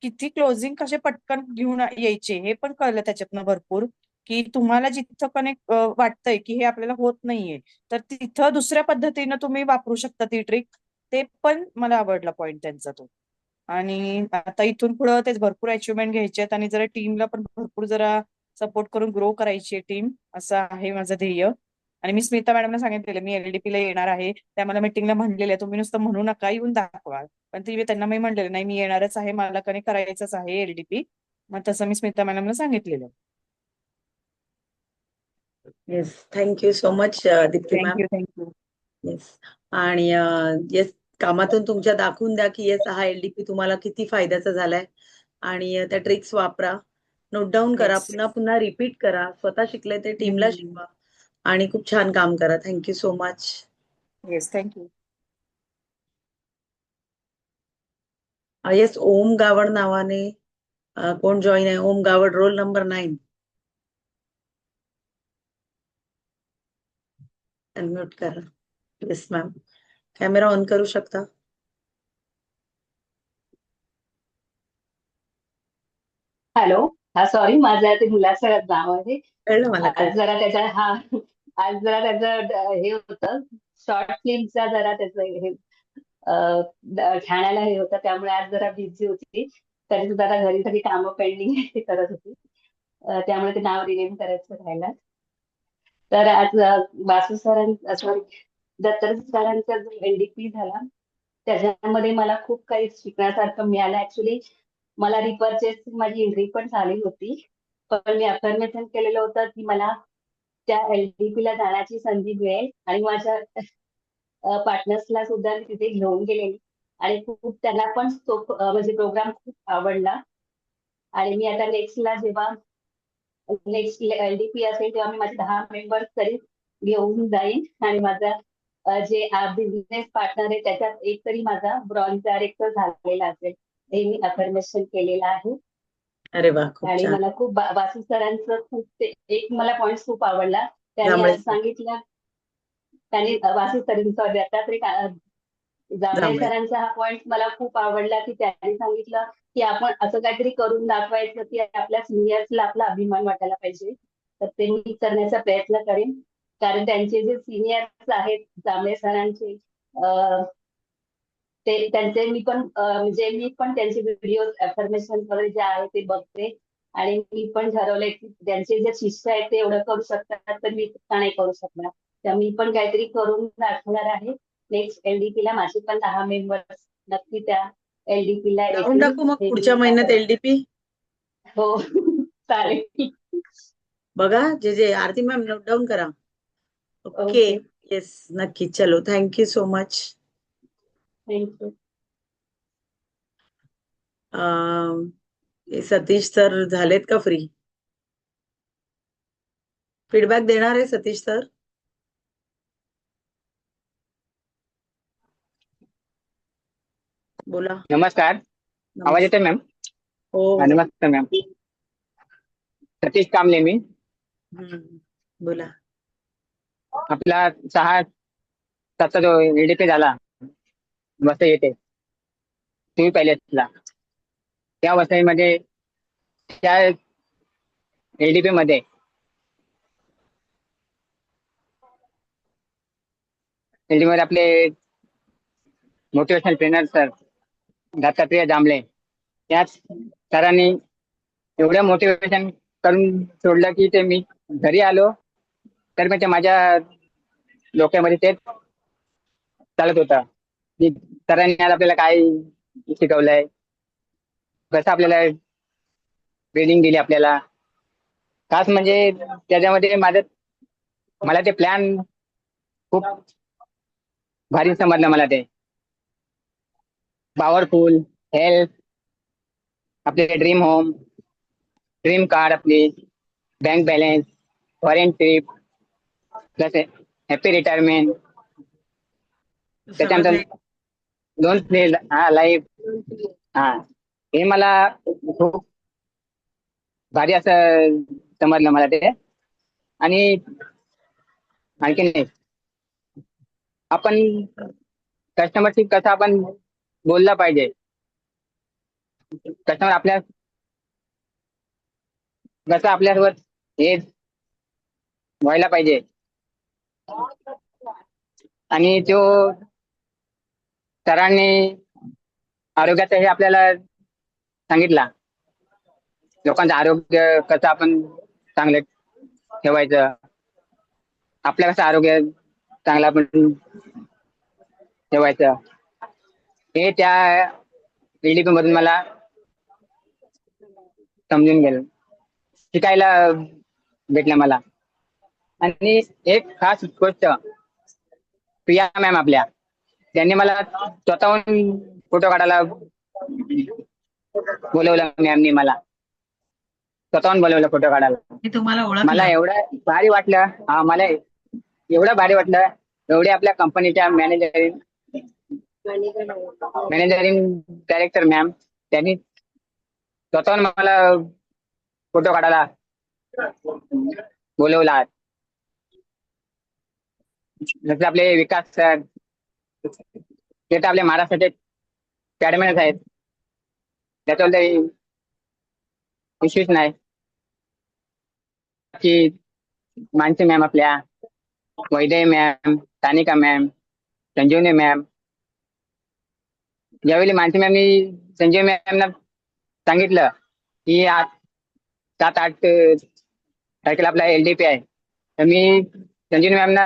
किती क्लोजिंग कसे पटकन घेऊन यायचे हे पण कळलं त्याच्यातनं भरपूर, की तुम्हाला जिथं कनेक्ट वाटतंय की हे आपल्याला होत नाहीये, तर तिथं दुसऱ्या पद्धतीनं तुम्ही वापरू शकता ती ट्रिक. ते पण मला आवडला पॉइंट त्यांचा तो. आणि आता इथून पुढं तेच भरपूर अचिव्हमेंट घ्यायचे आहेत आणि जरा टीमला पण भरपूर जरा सपोर्ट करून ग्रो करायची आहे टीम, असं आहे माझं ध्येय. आणि मी स्मिता मॅडमला सांगितलेलं मी एलडीपी ला येणार आहे. त्या मला मीटिंगला म्हणलेल्या तुम्ही नुसतं म्हणू नका, येऊन दाखवा. पण त्यांना मी म्हणलेलं नाही, मी येणारच आहे, मला कधी करायचंच आहे एलडीपी. मग तसं मी स्मिता मॅडमला सांगितलेलं. Yes, thank you so much Deepti ma'am. Thank you. Yes. आणि येस, कामातून तुमच्या दाखवून द्या की येस हा एलडीपी तुम्हाला किती फायद्याचा झालाय. आणि त्या ट्रिक्स वापरा, नोट डाऊन करा, Yes. पुन्हा पुन्हा रिपीट करा, स्वतः शिकले ते टीमला शिकवा आणि खूप छान काम करा. Thank you so much. Yes, thank you. Yes, Om Gawad नावाने कोण जॉईन आहे? Om Gawad, roll number 9. Unmute करा. येस मॅम, कॅमेरा ऑन करू शकता. हॅलो. हा सॉरी, माझ्या ते मुलाचं नाव आहे. कळलं मला, आज कळलं. जरा त्याच्या आज जरा त्याचं हे होतं, शॉर्ट फिल्मचा जरा त्याचं हे ठाण्याला हे होतं, त्यामुळे आज जरा बिझी होती. तरी सुद्धा आता घरी सगळी कामं पेंडिंग ते करत होती. त्यामुळे ते नाव रिनेम करायचं राहिलं. तर आज वासू सरांचा सॉरी दत्तर सरांचा जो एलडीपी झाला त्याच्यामध्ये मला खूप काही शिकण्यासारखं मिळालं. ऍक्च्युली मला रिपर्चेसची माझी एंट्री पण झाली होती, पण मी अफर्मेशन केलेलं होतं की मला त्या एलडीपी ला जाण्याची संधी मिळेल आणि माझ्या पार्टनर्सला सुद्धा मी तिथे घेऊन गेलेली आणि खूप त्यांना पण तो म्हणजे प्रोग्राम खूप आवडला. आणि मी आता नेक्स्टला जेव्हा नेक्स्ट एलडीपी असेल तेव्हा मी माझे 10 मेंबर्स तरी घेऊन जाईन आणि माझा जे बिझनेस पार्टनर आहे त्याच्यात एक तरी माझा ब्रॉन्झ डायरेक्टर झालेला असेल हे मी अफर्मेशन केलेलं आहे. अरे वा, खूप आणि छान. मला खूप वासू सरांचं खूप ते एक मला पॉइंट खूप आवडला. त्यांनी जांभळे आज सांगितलं, त्यांनी वासू सरांचा दत्तात्रय जांभळे जांभळे. सरांचा हा पॉइंट मला खूप आवडला की त्यांनी सांगितलं की आपण असं काहीतरी करून दाखवायचं की आपल्या सिनियर्सला आपला अभिमान वाटायला पाहिजे. तर ते मी करण्याचा प्रयत्न करेन, कारण त्यांचे जे सिनियर्स आहेत जांभळे सरांचे ते त्यांचे मी पण म्हणजे मी पण त्यांचे व्हिडिओ अफर्मेशन वगैरे जे आहे ते बघते आणि मी पण ठरवलंय की त्यांचे जे शिष्य आहेत ते एवढं करू शकतात तर मी का नाही करू शकणार. तर मी पण काहीतरी करून दाखवणार आहे. नेक्स्ट एलडीपी ला माझे पण 10 मेंबर्स नक्की त्या एलडीपी ला लावून येतील टाकू मग हे पुढच्या मी महिन्यात एलडीपी. हो चालेल. बघा, जे जे आरती मॅम नोट डाऊन करा. ओके. ओके, येस, नक्की. चलो, thank you so much. Thank you. Satish sir झालेत का फ्री? फीडबॅक देणार आहे सतीश सर? बोला. नमस्कार, आवाज येतोय मॅम? हो हो. नमस्कार मॅम, सतीश कांबळे मी. बोला. आपला 6-7चा जो एलडीपी झाला वसई येते तुम्ही पॅलेसला, त्या वसईमध्ये त्या एलडीपी मध्ये आपले मोटिवेशनल ट्रेनर सर दत्तात्रय जांभळे या सरांनी एवढं मोटिवेशन करून सोडलं की ते मी घरी आलो तर मी ते माझ्या डोक्यामध्ये तेच चालत होता की सरांनी आज आपल्याला काय शिकवलंय, कसं आपल्याला ट्रेनिंग दिली आपल्याला. खास म्हणजे त्याच्यामध्ये मला ते प्लॅन खूप भारी समजलं. मला ते पॉवरफुल हेल्थ, आपले ड्रीम होम, ड्रीम कार्ड, आपली bank balance, foreign trip, plus happy retirement, त्याच्यानंतर लोन लाईफ, हे मला खूप भारी असं समजलं मला ते. आणि आणखी नाही, आपण कस्टमरशी कसं आपण बोलला पाहिजे, कस्टमर कसं आपल्यासोबत हे व्हायला पाहिजे. आणि जो सरांनी आरोग्याचं हे आपल्याला सांगितला. लोकांचं आरोग्य कसं आपण चांगलं ठेवायचं, आपलं कसं आरोग्य चांगलं आपण ठेवायचं, हे त्या LDP मधून मला समजून गेलं, शिकायला भेटलं मला. आणि एक खास गोष्ट, प्रिया मॅम आपल्या, त्यांनी मला स्वतःहून फोटो काढायला बोलवलं. मॅमनी मला स्वतःहून बोलवलं फोटो काढायला. मी तुम्हाला मला ओळखलं. एवढं भारी वाटलं. हा, मला एवढं भारी वाटलं. एवढे आपल्या कंपनीच्या मॅनेजरिंग डायरेक्टर मॅम, त्यांनी स्वतःहून मला फोटो काढायला बोलवला. जसे आपले विकास सर, ते तर आपल्या महाराष्ट्राचे चॅडमॅनच आहेत, त्याच्यावर काही विशेष नाही. की मानसी मॅम आपल्या, वैदय मॅम, तानिका मॅम, संजीवनी मॅम. ज्यावेळी मानसी मॅमनी संजीव मॅमना सांगितलं की आज 7-8 तारखेला आपला LDP आहे, तर मी संजीवनी मॅमना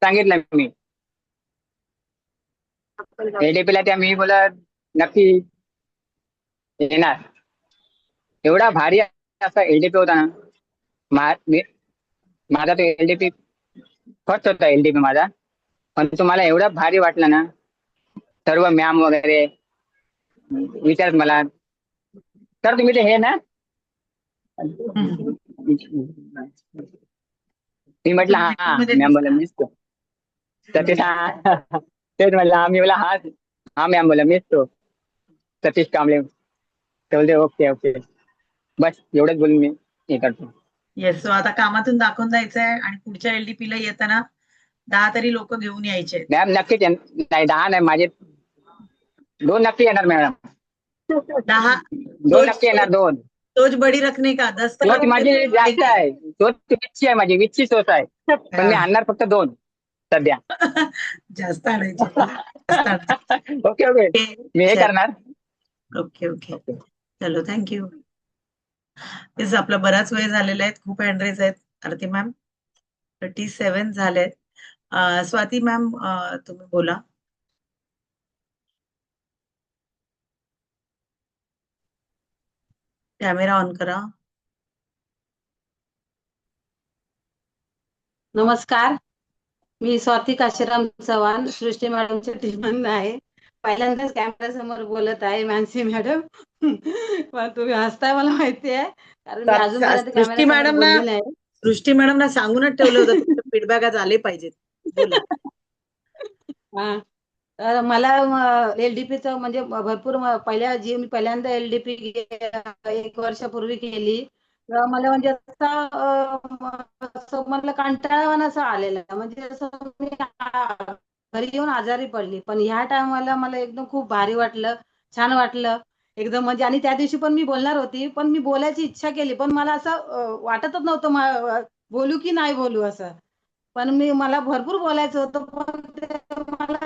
सांगितलं मी LDP ला, त्या मी बोलत नक्की येणार. एवढा भारी असा LDP होता ना. माझा तो LDP फर्स्ट होता LDP माझा, पण तो मला एवढा भारी वाटला ना. सर्व मॅम वगैरे विचारत मला, सर तुम्ही ते हे ना. मी म्हटलं हा मॅम बोला मीच तो. तर ते तेच म्हटलं हा. मी बोला हा मॅम बोला मीच तो सतीश कांबळे. ते बोलते ओके ओके, बस एवढंच बोलून मी हे करतो. येस, सो आता कामातून दाखवून जायचंय आणि पुढच्या LDP ला येताना 10 तरी लोक घेऊन यायचे. मॅम नक्कीच नाही, 10 नाही, माझे 2 नक्की येणार मॅडम. 10 2 नक्की येणार, 2. तोच बडी रखने का 10 सोच माझी जास्त आहे, सोच 20ची आहे माझी, 20ची सोच आहे, पण मी आणणार फक्त 2 सध्या. जास्त आणायचे. ओके ओके, मी हे करणार. ओके ओके, चलो थँक्यू. तेच आपला बराच वेळ झालेला आहे, खूप हँड रेज आहेत. आरती मॅम 37 झालेत. स्वाती मॅम तुम्ही बोला. कॅमेरा ऑन करा. नमस्कार, मी स्वाती काशीराम चव्हाण, सृष्टी मॅडमच्या टीममधून आहे. पहिल्यांदाच कॅमेरा समोर बोलत आहे मानसी मॅडम. पण तुम्ही हसताय मला माहिती आहे, कारण मी अजूनपर्यंत सृष्टी कॅमेरा मॅडम समोर ना, बोलली नाही. सृष्टी मॅडम ना सांगूनच ठेवलं होतं तुमचे फीडबॅक आज आले पाहिजेत. बोला. हा, तर मला LDPचं म्हणजे भरपूर मी पहिल्यांदा LDP 1 वर्षापूर्वी केली, तेव्हा मला म्हणजे असं मला कंटाळवाणं असं आलेलं, म्हणजे असं मी घरी येऊन आजारी पडली. पण ह्या टायमाला मला एकदम खूप भारी वाटलं, छान वाटलं एकदम. म्हणजे आणि त्या दिवशी पण मी बोलणार होती, पण मी बोलायची इच्छा केली, पण मला असं वाटतच नव्हतं बोलू की नाही बोलू असं. पण मला भरपूर बोलायचं होतं, पण मला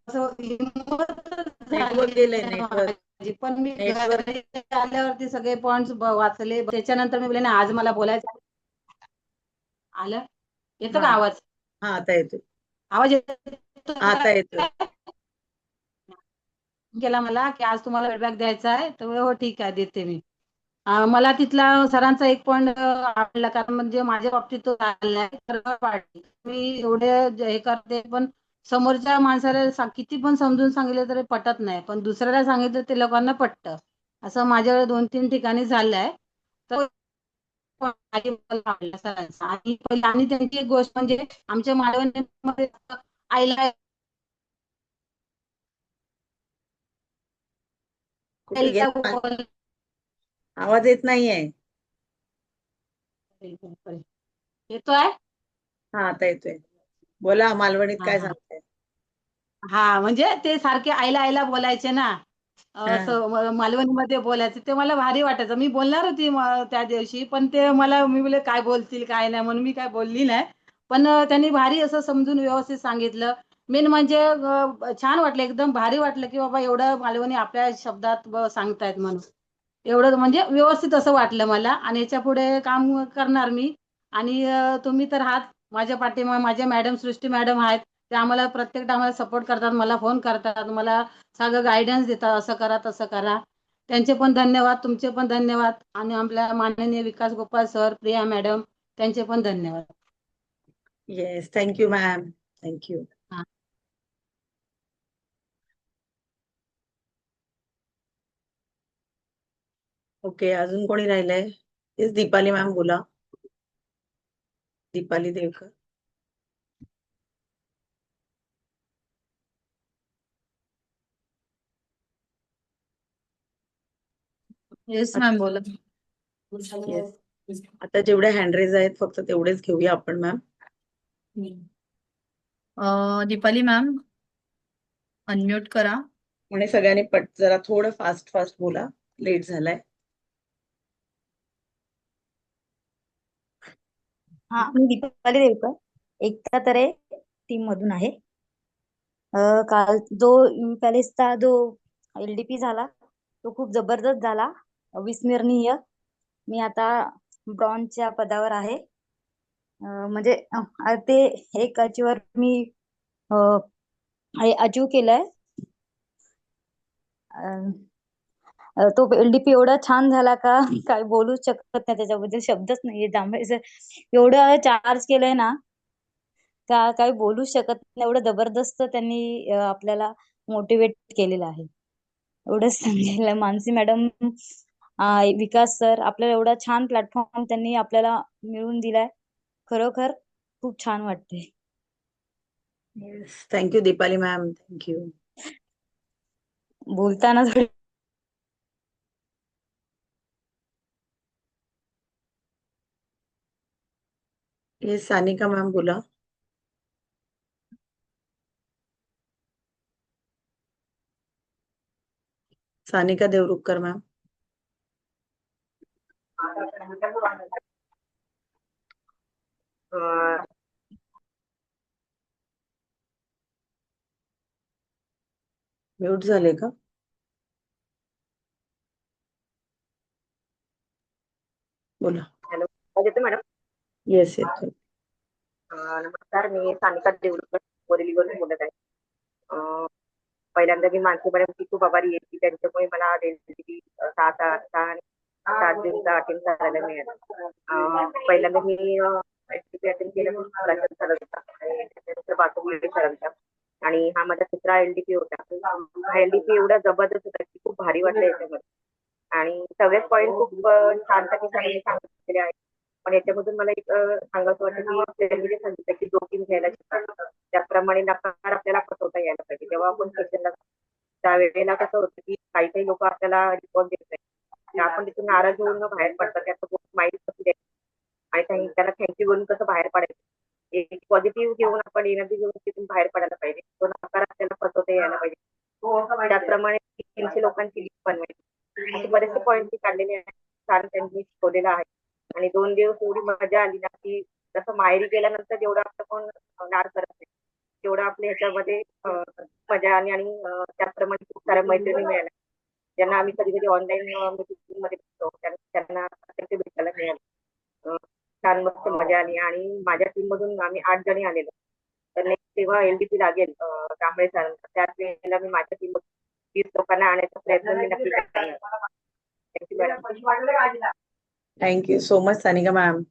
असं हिंमतच नेटवर्क झाली गेलंय, नाही नेटवर्क. माझी. पण मी नेटवर्क घरी आल्यावरती सगळे पॉइंट्स वाचले. त्याच्यानंतर मी बोलले ना, आज मला बोलायचं आहे. आलं, येतो का आवाज? हा, आता येतोय. आवाज येतो आता येतोय. केला मला की आज तुम्हाला फीडबॅक द्यायचा आहे, तर हो ठीक आहे, देते मी. मला तिथला सरांचा एक पॉइंट आवडला, कारण म्हणजे माझ्या बाबतीत तो झालाय. मी एवढे हे करते, पण समोरच्या माणसाला किती पण समजून सांगितलं तरी पटत नाही, पण दुसऱ्याला सांगितलं ते लोकांना पटतं. असं माझ्याकडे 2-3 ठिकाणी झालंय. तर सरांचा आणि त्यांची एक गोष्ट म्हणजे आमच्या मालवणमध्ये आईला कुठे गेला? आवाज येत नाहीये. येतोय? हा, आता येतोय. बोला, मालवणीत काय सांगताय? हा, म्हणजे ते सारखे आईला आईला बोलायचे ना, असं मालवणीमध्ये बोलायचे, ते मला भारी वाटायचं. मी बोलणार होती त्या दिवशी, पण मी बोलले काय बोलतील काय नाही, म्हणून मी काय बोलली नाही. पण त्यांनी भारी असं समजून व्यवस्थित सांगितलं. मेन म्हणजे छान वाटलं, एकदम भारी वाटलं की बाबा एवढं मालवणी आपल्या शब्दात सांगतायत म्हणून. एवढं म्हणजे व्यवस्थित असं वाटलं मला आणि याच्या पुढे काम करणार मी. आणि तुम्ही तर आहात माझ्या पाठीमागे, माझ्या मॅडम सृष्टी मॅडम आहेत. ते आम्हाला प्रत्येक टायमाला सपोर्ट करतात, मला फोन करतात, मला सगळं गायडन्स देतात, असं करा तसं करा. त्यांचे पण धन्यवाद, तुमचे पण धन्यवाद आणि आपल्या माननीय विकास गोपाल सर, प्रिया मॅडम त्यांचे पण धन्यवाद. Yes, thank you ma'am, thank you. हा. ओके, अजून कोणी राहिलंय? येस, दीपाली मॅम बोला. दीपाली देवकर. येस मॅम बोला. येस, आता जेवढे हँडरेज आहेत फक्त तेवढेच घेऊया आपण मॅम. दीपाली मॅम अनम्यूट करा. म्हणे सगळ्यांनी जरा थोडं फास्ट फास्ट बोला, लेट झालाय. हा, मी दीपाली देवकर, एकता तरे टीम मधून आहे. काल जो पॅलेसचा जो LDP झाला तो खूप जबरदस्त झाला, अविस्मरणीय. मी आता ब्रॉन्झच्या पदावर आहे. म्हणजे ते एक अचीवर मी अचीव केलंय. तो LDP एवढा छान झाला का काय बोलूच शकत नाही, त्याच्याबद्दल शब्दच नाहीये. जांभळे सर एवढं चार्ज केलंय ना का काही बोलूच शकत नाही, एवढं जबरदस्त त्यांनी आपल्याला मोटिवेट केलेलं आहे. एवढंच सांगेल. मानसी मॅडम, विकास सर, आपल्याला एवढा छान प्लॅटफॉर्म त्यांनी आपल्याला मिळवून दिलाय. खरोखर खूप छान वाटते. Yes, thank you Deepali ma'am, thank you. बोलताना थोडी येस, सानिका मॅम बोला. सानिका देवरुखकर मॅम. म्यूट झाले का? बोला. हॅलो, आवाज येतो मॅडम? येस, येतो. नमस्कार, मी सानिका देवरुखकर बोरिवलीवरून बोलत आहे. पहिल्यांदा मी मानसी मॅडमची खूप आभारी आहे की त्यांच्यामुळे मला रेसिपी 6 जूनचा अटेंड करायला मिळाला. पहिल्यांदा मी रेसिपी अटेंड केलं प्रशांत सरांचा आणि त्याच्यानंतर बासुमती सरांचा आणि हा माझा तिसरा LDP होता. हा LDP एवढा जबरदस्त होता की खूप भारी वाटलं याच्यामध्ये आणि सगळेच पॉईंट खूप छानपैकी सरांनी सांगितलेले आहेत. पण याच्यामधून मला एक सांगायचं वाटतं की त्यांनी जे सांगितलं की जोखीम घ्यायला शिका, त्याप्रमाणे नकार आपल्याला फसवता यायला पाहिजे. जेव्हा आपण सेशनला त्यावेळेला कसं होतं की काही काही लोक आपल्याला रिस्पॉन्स देत नाही, आपण तिथून नाराज होऊन बाहेर पडतात. त्याचं खूप माहिती कशी द्यायची आणि त्यांना थँक्यू बोलून कसं बाहेर पडायचं, एक पॉझिटिव्ह घेऊन आपण एनर्जी घेऊन तिथून बाहेर पडायला पाहिजे. तो नकार आपल्याला फसवता यायला पाहिजे. त्याचप्रमाणे 300 लोकांची लिस्ट बनवायची, असे बरेचसे पॉईंट काढलेले आहेत. छान त्यांनी शिकवलेलं आहे आणि 2 दिवस एवढी मजा आली ना की जसं माहेरी गेल्यानंतर जेवढं आपलं कोण नार करत नाही तेवढं आपल्या ह्याच्यामध्ये मजा आली आणि त्याचप्रमाणे खूप साऱ्या मैत्रिणी मिळाल्या ज्यांना आम्ही कधी कधी ऑनलाईन मीटिंग मध्ये भेटतो, त्यांना भेटायला मिळालं. छान मस्त मजा आली आणि माझ्या टीम मधून आम्ही 8 जणी आलेलो. तर नेक्स्ट तेव्हा LDP लागेल जांभळे सरांचा, त्याच वेळेला मी माझ्या टीम 30 लोकांना आणायचा प्रयत्न मी नक्की करणार. Thank you madam. Thank you so much Sanika ma'am.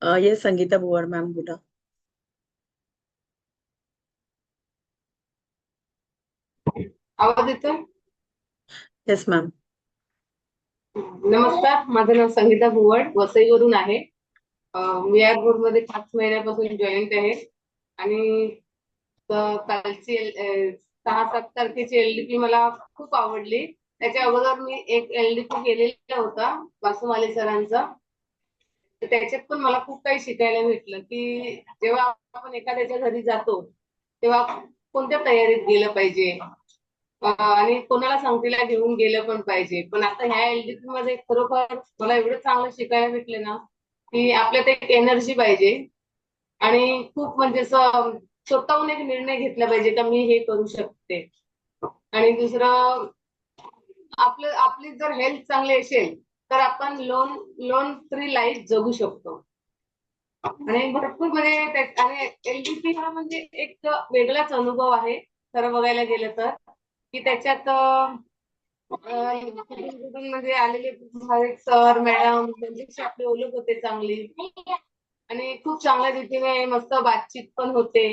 Yes, Sangeeta Buwar ma'am बोला. आवाज येतोय? Yes ma'am. नमस्कार, माझं नाव संगीता भुवड, वसईवरून आहे. मी या मध्ये 5 महिन्यापासून जॉईंट आहे आणि कालची 6-7 तारखेची LDP मला खूप आवडली. त्याच्या अगोदर मी एक LDP केलेला होता बासुमाली सरांचा. तर त्याच्यात पण मला खूप काही शिकायला भेटलं की जेव्हा आपण एखाद्याच्या घरी जातो तेव्हा कोणत्या तयारीत गेलं पाहिजे आणि कोणाला संगतीला घेऊन गेलं पण पाहिजे. पण आता ह्या LDP मध्ये खरोखर मला एवढं चांगलं शिकायला भेटलं ना की आपल्यात एक एनर्जी पाहिजे आणि खूप म्हणजे असं स्वतःहून एक निर्णय घेतला पाहिजे का मी हे करू शकते. आणि दुसरं, आपली जर हेल्थ चांगली असेल तर आपण लोन फ्री लाईफ जगू शकतो. आणि भरपूर म्हणजे आणि एलडीपी हा म्हणजे एक वेगळाच अनुभव आहे खरं बघायला गेलं तर, की त्याच्यात कुठून म्हणजे आलेले हरेक सर मॅडम त्यांच्याशी आपली ओळख होते चांगली, आणि खूप चांगल्या रीतीने मस्त बातचीत पण होते.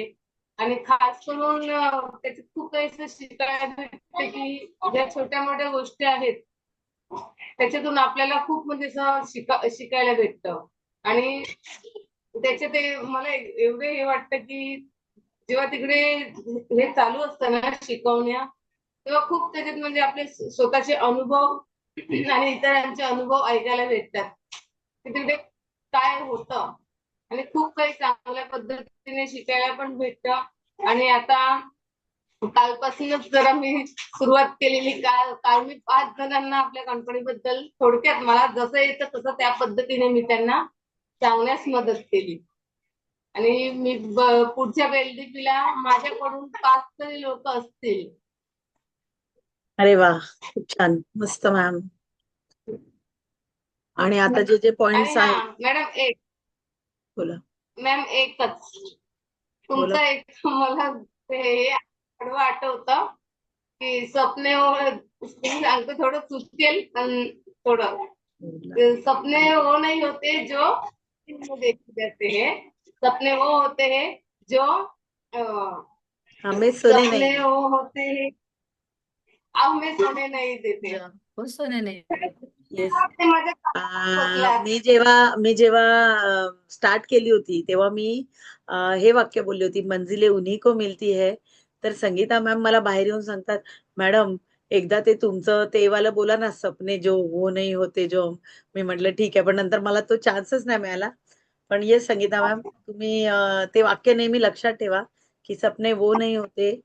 आणि खास करून त्याच्यात खूप काही असं शिकायला भेटते की ज्या छोट्या मोठ्या गोष्टी आहेत त्याच्यातून आपल्याला खूप म्हणजे असं शिकायला भेटतं. आणि त्याच्यात मला एवढे हे वाटतं की जेव्हा तिकडे हे चालू असतं ना शिकवण्या, तेव्हा खूप त्याच्यात म्हणजे आपले स्वतःचे अनुभव आणि इतरांचे अनुभव ऐकायला भेटतात की तिकडे काय होतं. आणि खूप काही चांगल्या पद्धतीने शिकायला पण भेटतं. आणि आता कालपासूनच जरा मी सुरुवात केलेली, काल मी 5 जणांना आपल्या कंपनीबद्दल थोडक्यात मला जसं येतं तसं त्या पद्धतीने मी त्यांना सांगण्यास मदत केली. आणि मी पुढच्या एलडीपीला माझ्याकडून 5 तरी लोक असतील. अरे वा, खूप छान, मस्त मॅम. आणि आता जे आणि पॉइंट्स हा आहेत मॅडम एक बोला. मॅम एकच बोला. तुमचं एक मला हे आडवं आठवतं की सपने सांगतो, थोडं चुकेल पण थोडं, सपने वो नहीं होते जो देखी जाते हैं, सपने वो होते हैं जो हमें सोने सपने नहीं वो होते हैं हमें सोने नहीं देते. हो सोने नाही. येस. ते माझ्या बसला. मी जेव्हा स्टार्ट केली होती तेव्हा मी हे वाक्य बोलली होती, मंजिले उन्हीं को मिलती है. तर संगीता मॅम मला बाहेर येऊन सांगतात, मॅडम एकदा ते तुमचं ते वाला बोला ना, सपने जो वो नहीं होते जो. मी म्हटलं ठीक आहे, पण नंतर मला तो चान्सच नाही मिळाला. पण येस संगीता मॅम, तुम्ही ते वाक्य नेहमी लक्षात ठेवा की सपने वो नहीं होते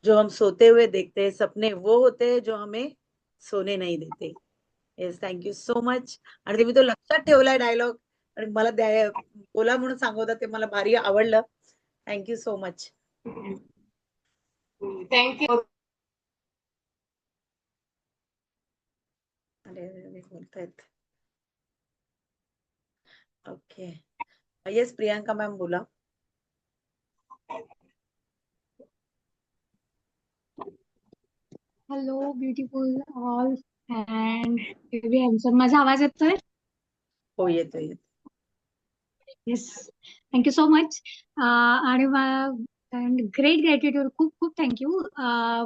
जो हम सोते हुए देखते हैं, सपने वो होते जो हमें सोने नहीं देते. Yes, thank you so much. आणि तुम्ही तो लक्षात ठेवलाय डायलॉग आणि मला बोला म्हणून सांगवता, ते मला भारी आवडलं. Thank you so much. थँक्यू. अरे बोलतायत. ओके. येस प्रियांका मॅम बोला. Hello beautiful all and baby handsome. माझा आवाज येतोय? हो येतोय. Yes, thank you so much. आणि ग्रेट ग्रॅटिट्यूड, खूप खूप थँक्यू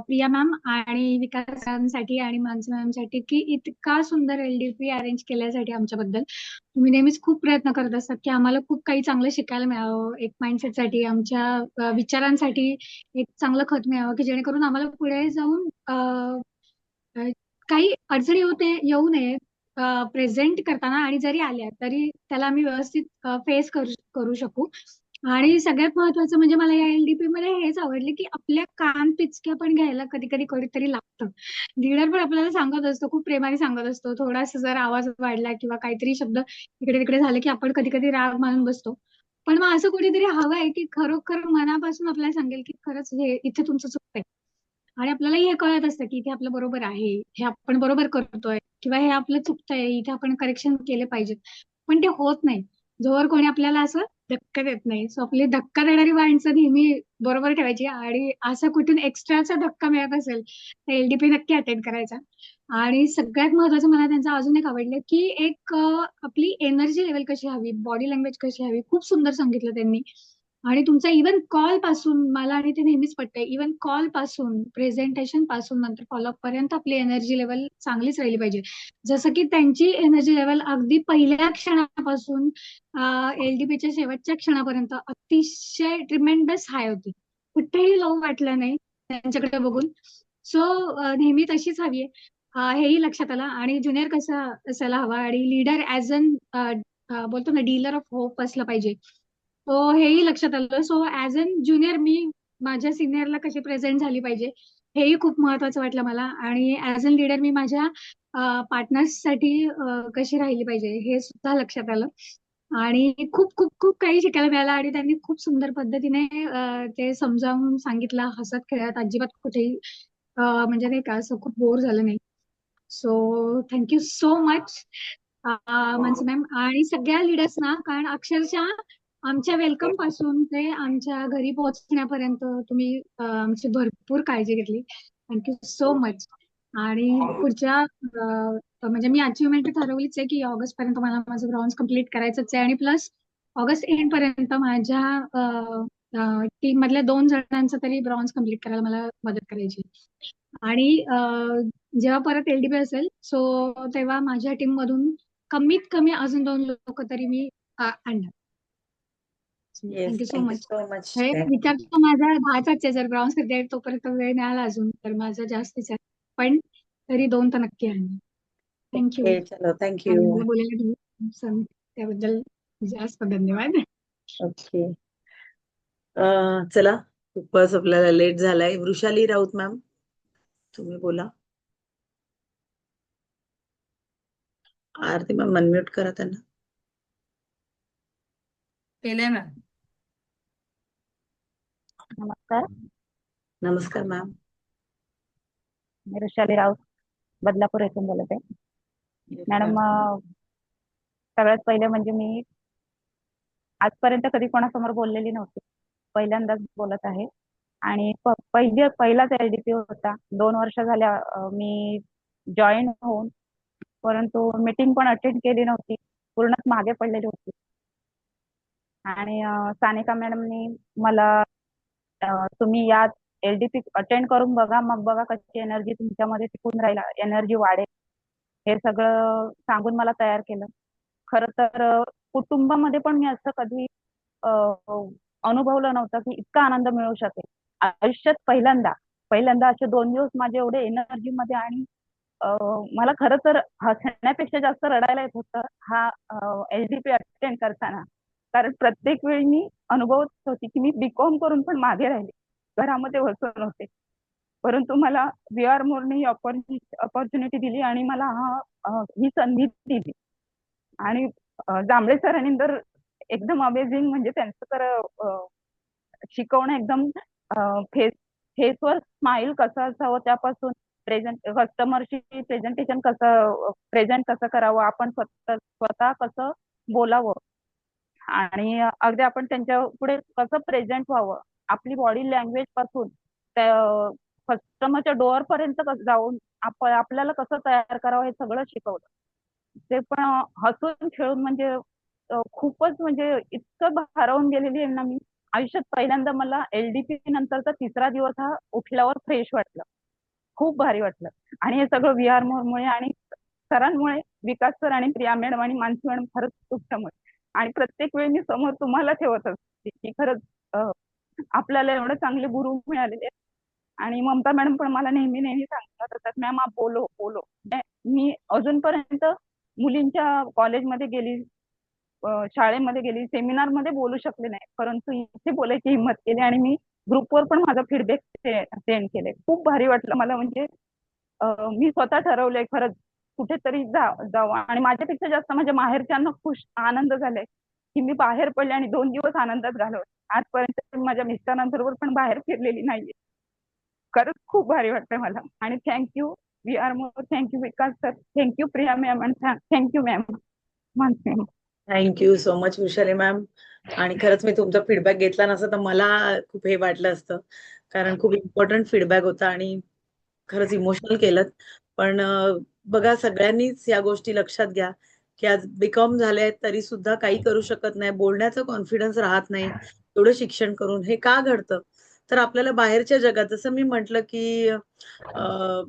प्रिया मॅम आणि विकास मॅमसाठी आणि मानसी मॅमसाठी की इतका सुंदर एलडीपी अरेंज केल्यासाठी आमच्याबद्दल. तुम्ही नेहमीच खूप प्रयत्न करत असतात की आम्हाला खूप काही चांगलं शिकायला मिळावं, एक माइंडसेटसाठी, आमच्या विचारांसाठी एक चांगलं खत मिळावं की जेणेकरून आम्हाला पुढे जाऊन काही अडचणी येऊ नये प्रेझेंट करताना, आणि जरी आल्या तरी त्याला आम्ही व्यवस्थित फेस करू शकू. आणि सगळ्यात महत्वाचं म्हणजे मला या एलडीपी मध्ये हेच आवडले की आपल्या कान पिचक्या पण घ्यायला कधी कधी कधीतरी लागतं. लीडर पण आपल्याला सांगत असतो, खूप प्रेमाने सांगत असतो. थोडासा जर आवाज वाढला किंवा काहीतरी शब्द इकडे तिकडे झाले की आपण कधी कधी राग मानून बसतो. पण मग असं कुठेतरी हवं आहे की खरोखर मनापासून आपल्याला सांगेल की खरंच हे इथे तुमचं चुकतंय. आणि आपल्यालाही हे कळत असतं की इथे आपलं बरोबर आहे, हे आपण बरोबर करतोय, किंवा हे आपलं चुकतंय, इथे आपण करेक्शन केले पाहिजेत. पण ते होत नाही जोवर कोणी आपल्याला असं धक्का देत नाही. सो आपली धक्का देणारी माणसं नेहमी बरोबर ठेवायची, आणि असं कुठून एक्स्ट्राचा धक्का मिळत असेल तर एलडीपी नक्की अटेंड करायचा. आणि सगळ्यात महत्वाचं मला त्यांचं अजून एक आवडलं की एक आपली एनर्जी लेवल कशी हवी, बॉडी लँग्वेज कशी हवी, खूप सुंदर सांगितलं त्यांनी. आणि तुमचा इव्हन कॉल पासून मला, आणि ते नेहमीच पटतंय, इव्हन कॉल पासून प्रेझेंटेशन पासून नंतर फॉलोअप पर्यंत आपली एनर्जी लेवल चांगलीच राहिली पाहिजे. जसं की त्यांची एनर्जी लेवल अगदी पहिल्या क्षणापासून एलडीपीच्या शेवटच्या क्षणापर्यंत अतिशय ट्रिमेंडस हाय होती. कुठेही लो वाटलं नाही त्यांच्याकडे बघून. सो नेहमी तशीच हवी आहे, हेही लक्षात आलं. आणि ज्युनियर कसा असायला हवा, आणि लीडर ऍज अन बोलतो ना डीलर ऑफ होप असलं पाहिजे. सो हेही लक्षात आलं. सो ऍज अन ज्युनियर मी माझ्या सिनियरला कशी प्रेझेंट झाली पाहिजे हेही खूप महत्वाचं वाटलं मला. आणि ऍज अन लीडर मी माझ्या पार्टनर्स साठी कशी राहिली पाहिजे हे सुद्धा लक्षात आलं. आणि खूप खूप खूप काही शिकायला मिळालं आणि त्यांनी खूप सुंदर पद्धतीने ते समजावून सांगितलं, हसत खेळत, अजिबात कुठेही म्हणजे नाही का असं खूप बोर झालं नाही. So thank you so much Mansi ma'am आणि सगळ्या लिडर्सना, कारण अक्षरशः आमच्या वेलकम पासून ते आमच्या घरी पोहोचण्यापर्यंत तुम्ही आमची भरपूर काळजी घेतली. Thank you so much. आणि पुढच्या म्हणजे मी अचिव्हमेंट ठरवलीच आहे की ऑगस्ट पर्यंत मला माझं ब्रॉन्झ कम्प्लीट करायचंच आहे आणि प्लस ऑगस्ट एंड पर्यंत माझ्या टीम मधल्या 2 जणांचं तरी ब्रॉन्झ कम्प्लीट करायला मला मदत करायची. आणि जेव्हा परत LDP असेल सो तेव्हा माझ्या टीम मधून कमीत कमी अजून 2 लोक तरी मी आणणार. Yes, thank you so thank you much. So much. हे विचार तर माझा 10चाच आहे, जर ब्रॉन्झ कधी तोपर्यंत वेळ मिळाला अजून तर माझा जास्तीच आहे, पण तरी 2 तर नक्की आणणार. थँक्यू. ओके, चलो आणि थँक्यू. मला बोलायला दिलं त्याबद्दल जास्त धन्यवाद. ओके. चला, खूपच आपल्याला लेट झालाय. वृषाली राऊत मॅम, तुम्ही बोला. आरती मॅम अनम्यूट करा त्यांना. केलंय मॅम. नमस्कार, नमस्कार मॅम. मी वृषाली राऊत बदलापूर येथून बोलत आहे. मॅडम, सगळ्यात पहिले म्हणजे मी आजपर्यंत कधी कोणासमोर बोललेली नव्हती, पहिल्यांदाच बोलत आहे. आणि पहिलाच LDP होता. 2 वर्ष झाल्या मी जॉईन होऊन, परंतु मीटिंग पण अटेंड केली नव्हती, पूर्णच मागे पडलेली होती. आणि सानिका मॅडमनी मला तुम्ही या LDP अटेंड करून बघा, मग बघा कशी एनर्जी तुमच्यामध्ये टिकून राहील, एनर्जी वाढेल, हे सगळं सांगून मला तयार केलं. खरं तर कुटुंबामध्ये पण मी असं कधी अनुभवलं नव्हतं की इतका आनंद मिळू शकेल. आयुष्यात पहिल्यांदा असे 2 दिवस माझे एवढे एनर्जी मध्ये आणि मला खरं तर हसण्यापेक्षा जास्त रडायला येत होतं हा LDP अटेंड करताना. कारण प्रत्येक वेळी मी अनुभवत होती की मी BCom करून पण मागे राहिले, घरामध्ये बसून होते. परंतु मला VR मोरने ही ऑपॉर्च्युनिटी दिली आणि मला ही संधी दिली. आणि जांभळे सरांनी तर एकदम अमेझिंग, म्हणजे त्यांचं तर शिकवणं एकदम फेसवर स्माइल कसं असावं, त्यापासून कस्टमरशी प्रेझेंटेशन कसं करावं, आपण स्वतः कसं बोलावं आणि अगदी आपण त्यांच्या पुढे कसं प्रेझेंट व्हावं, आपली बॉडी लँग्वेज पासून त्या कस्टमरच्या डोअर पर्यंत जाऊन आपल्याला कसं तयार करावं हे सगळं शिकवलं. ते पण हसून खेळून, म्हणजे खूपच, म्हणजे इतकं भारावून गेलेली आहे ना मी. आयुष्यात पहिल्यांदा मला LDP नंतरचा 3रा दिवस हा उठल्यावर फ्रेश वाटलं, खूप भारी वाटलं. आणि हे सगळं VR मोरमुळे आणि सरांमुळे, विकास सर आणि प्रिया मॅडम आणि मानसी मॅडम, खरंच तुमच्यामुळे. आणि प्रत्येक वेळी मी समोर तुम्हाला ठेवत असते की खरंच आपल्याला एवढे चांगले गुरु मिळालेले. आणि ममता मॅडम पण मला नेहमी सांगत असतात, मॅम आप बोलो बोलो. मी अजूनपर्यंत मुलींच्या कॉलेजमध्ये गेली, शाळेमध्ये गेली, सेमिनार मध्ये बोलू शकले नाही, परंतु इथे बोलायची हिंमत केली आणि मी ग्रुपवर पण माझा फीडबॅक सेंड केले. खूप भारी वाटलं मला. म्हणजे मी स्वतः ठरवलंय खरंच कुठेतरी जावं. आणि माझ्यापेक्षा जास्त माझ्या माहेरच्यांना आनंद झालाय की मी बाहेर पडले आणि 2 दिवस आनंदात घालवले. आजपर्यंत मी माझ्या मिस्टरांबरोबर पण बाहेर फिरलेली नाहीये. खरंच खूप भारी वाटतंय मला. आणि थँक्यू VR मोर, thank you Vikas sir, thank you Priya ma'am, आणि thank you ma'am Mansi ma'am. Thank you so much Vrushali ma'am. आणि खरंच मी तुमचा फीडबॅक घेतला नसता तर मला खूप हे वाटलं असतं, कारण खूप इम्पॉर्टंट फीडबॅक होता आणि खरंच इमोशनल केलं. पण बघा, सगळ्यांनीच या गोष्टी लक्षात घ्या की आज BCom झाले तरी सुद्धा काही करू शकत नाही, बोलण्याचा कॉन्फिडन्स राहत नाही एवढं शिक्षण करून. हे का घडतं? तर आपल्याला बाहेरच्या जगात, जसं मी म्हटलं की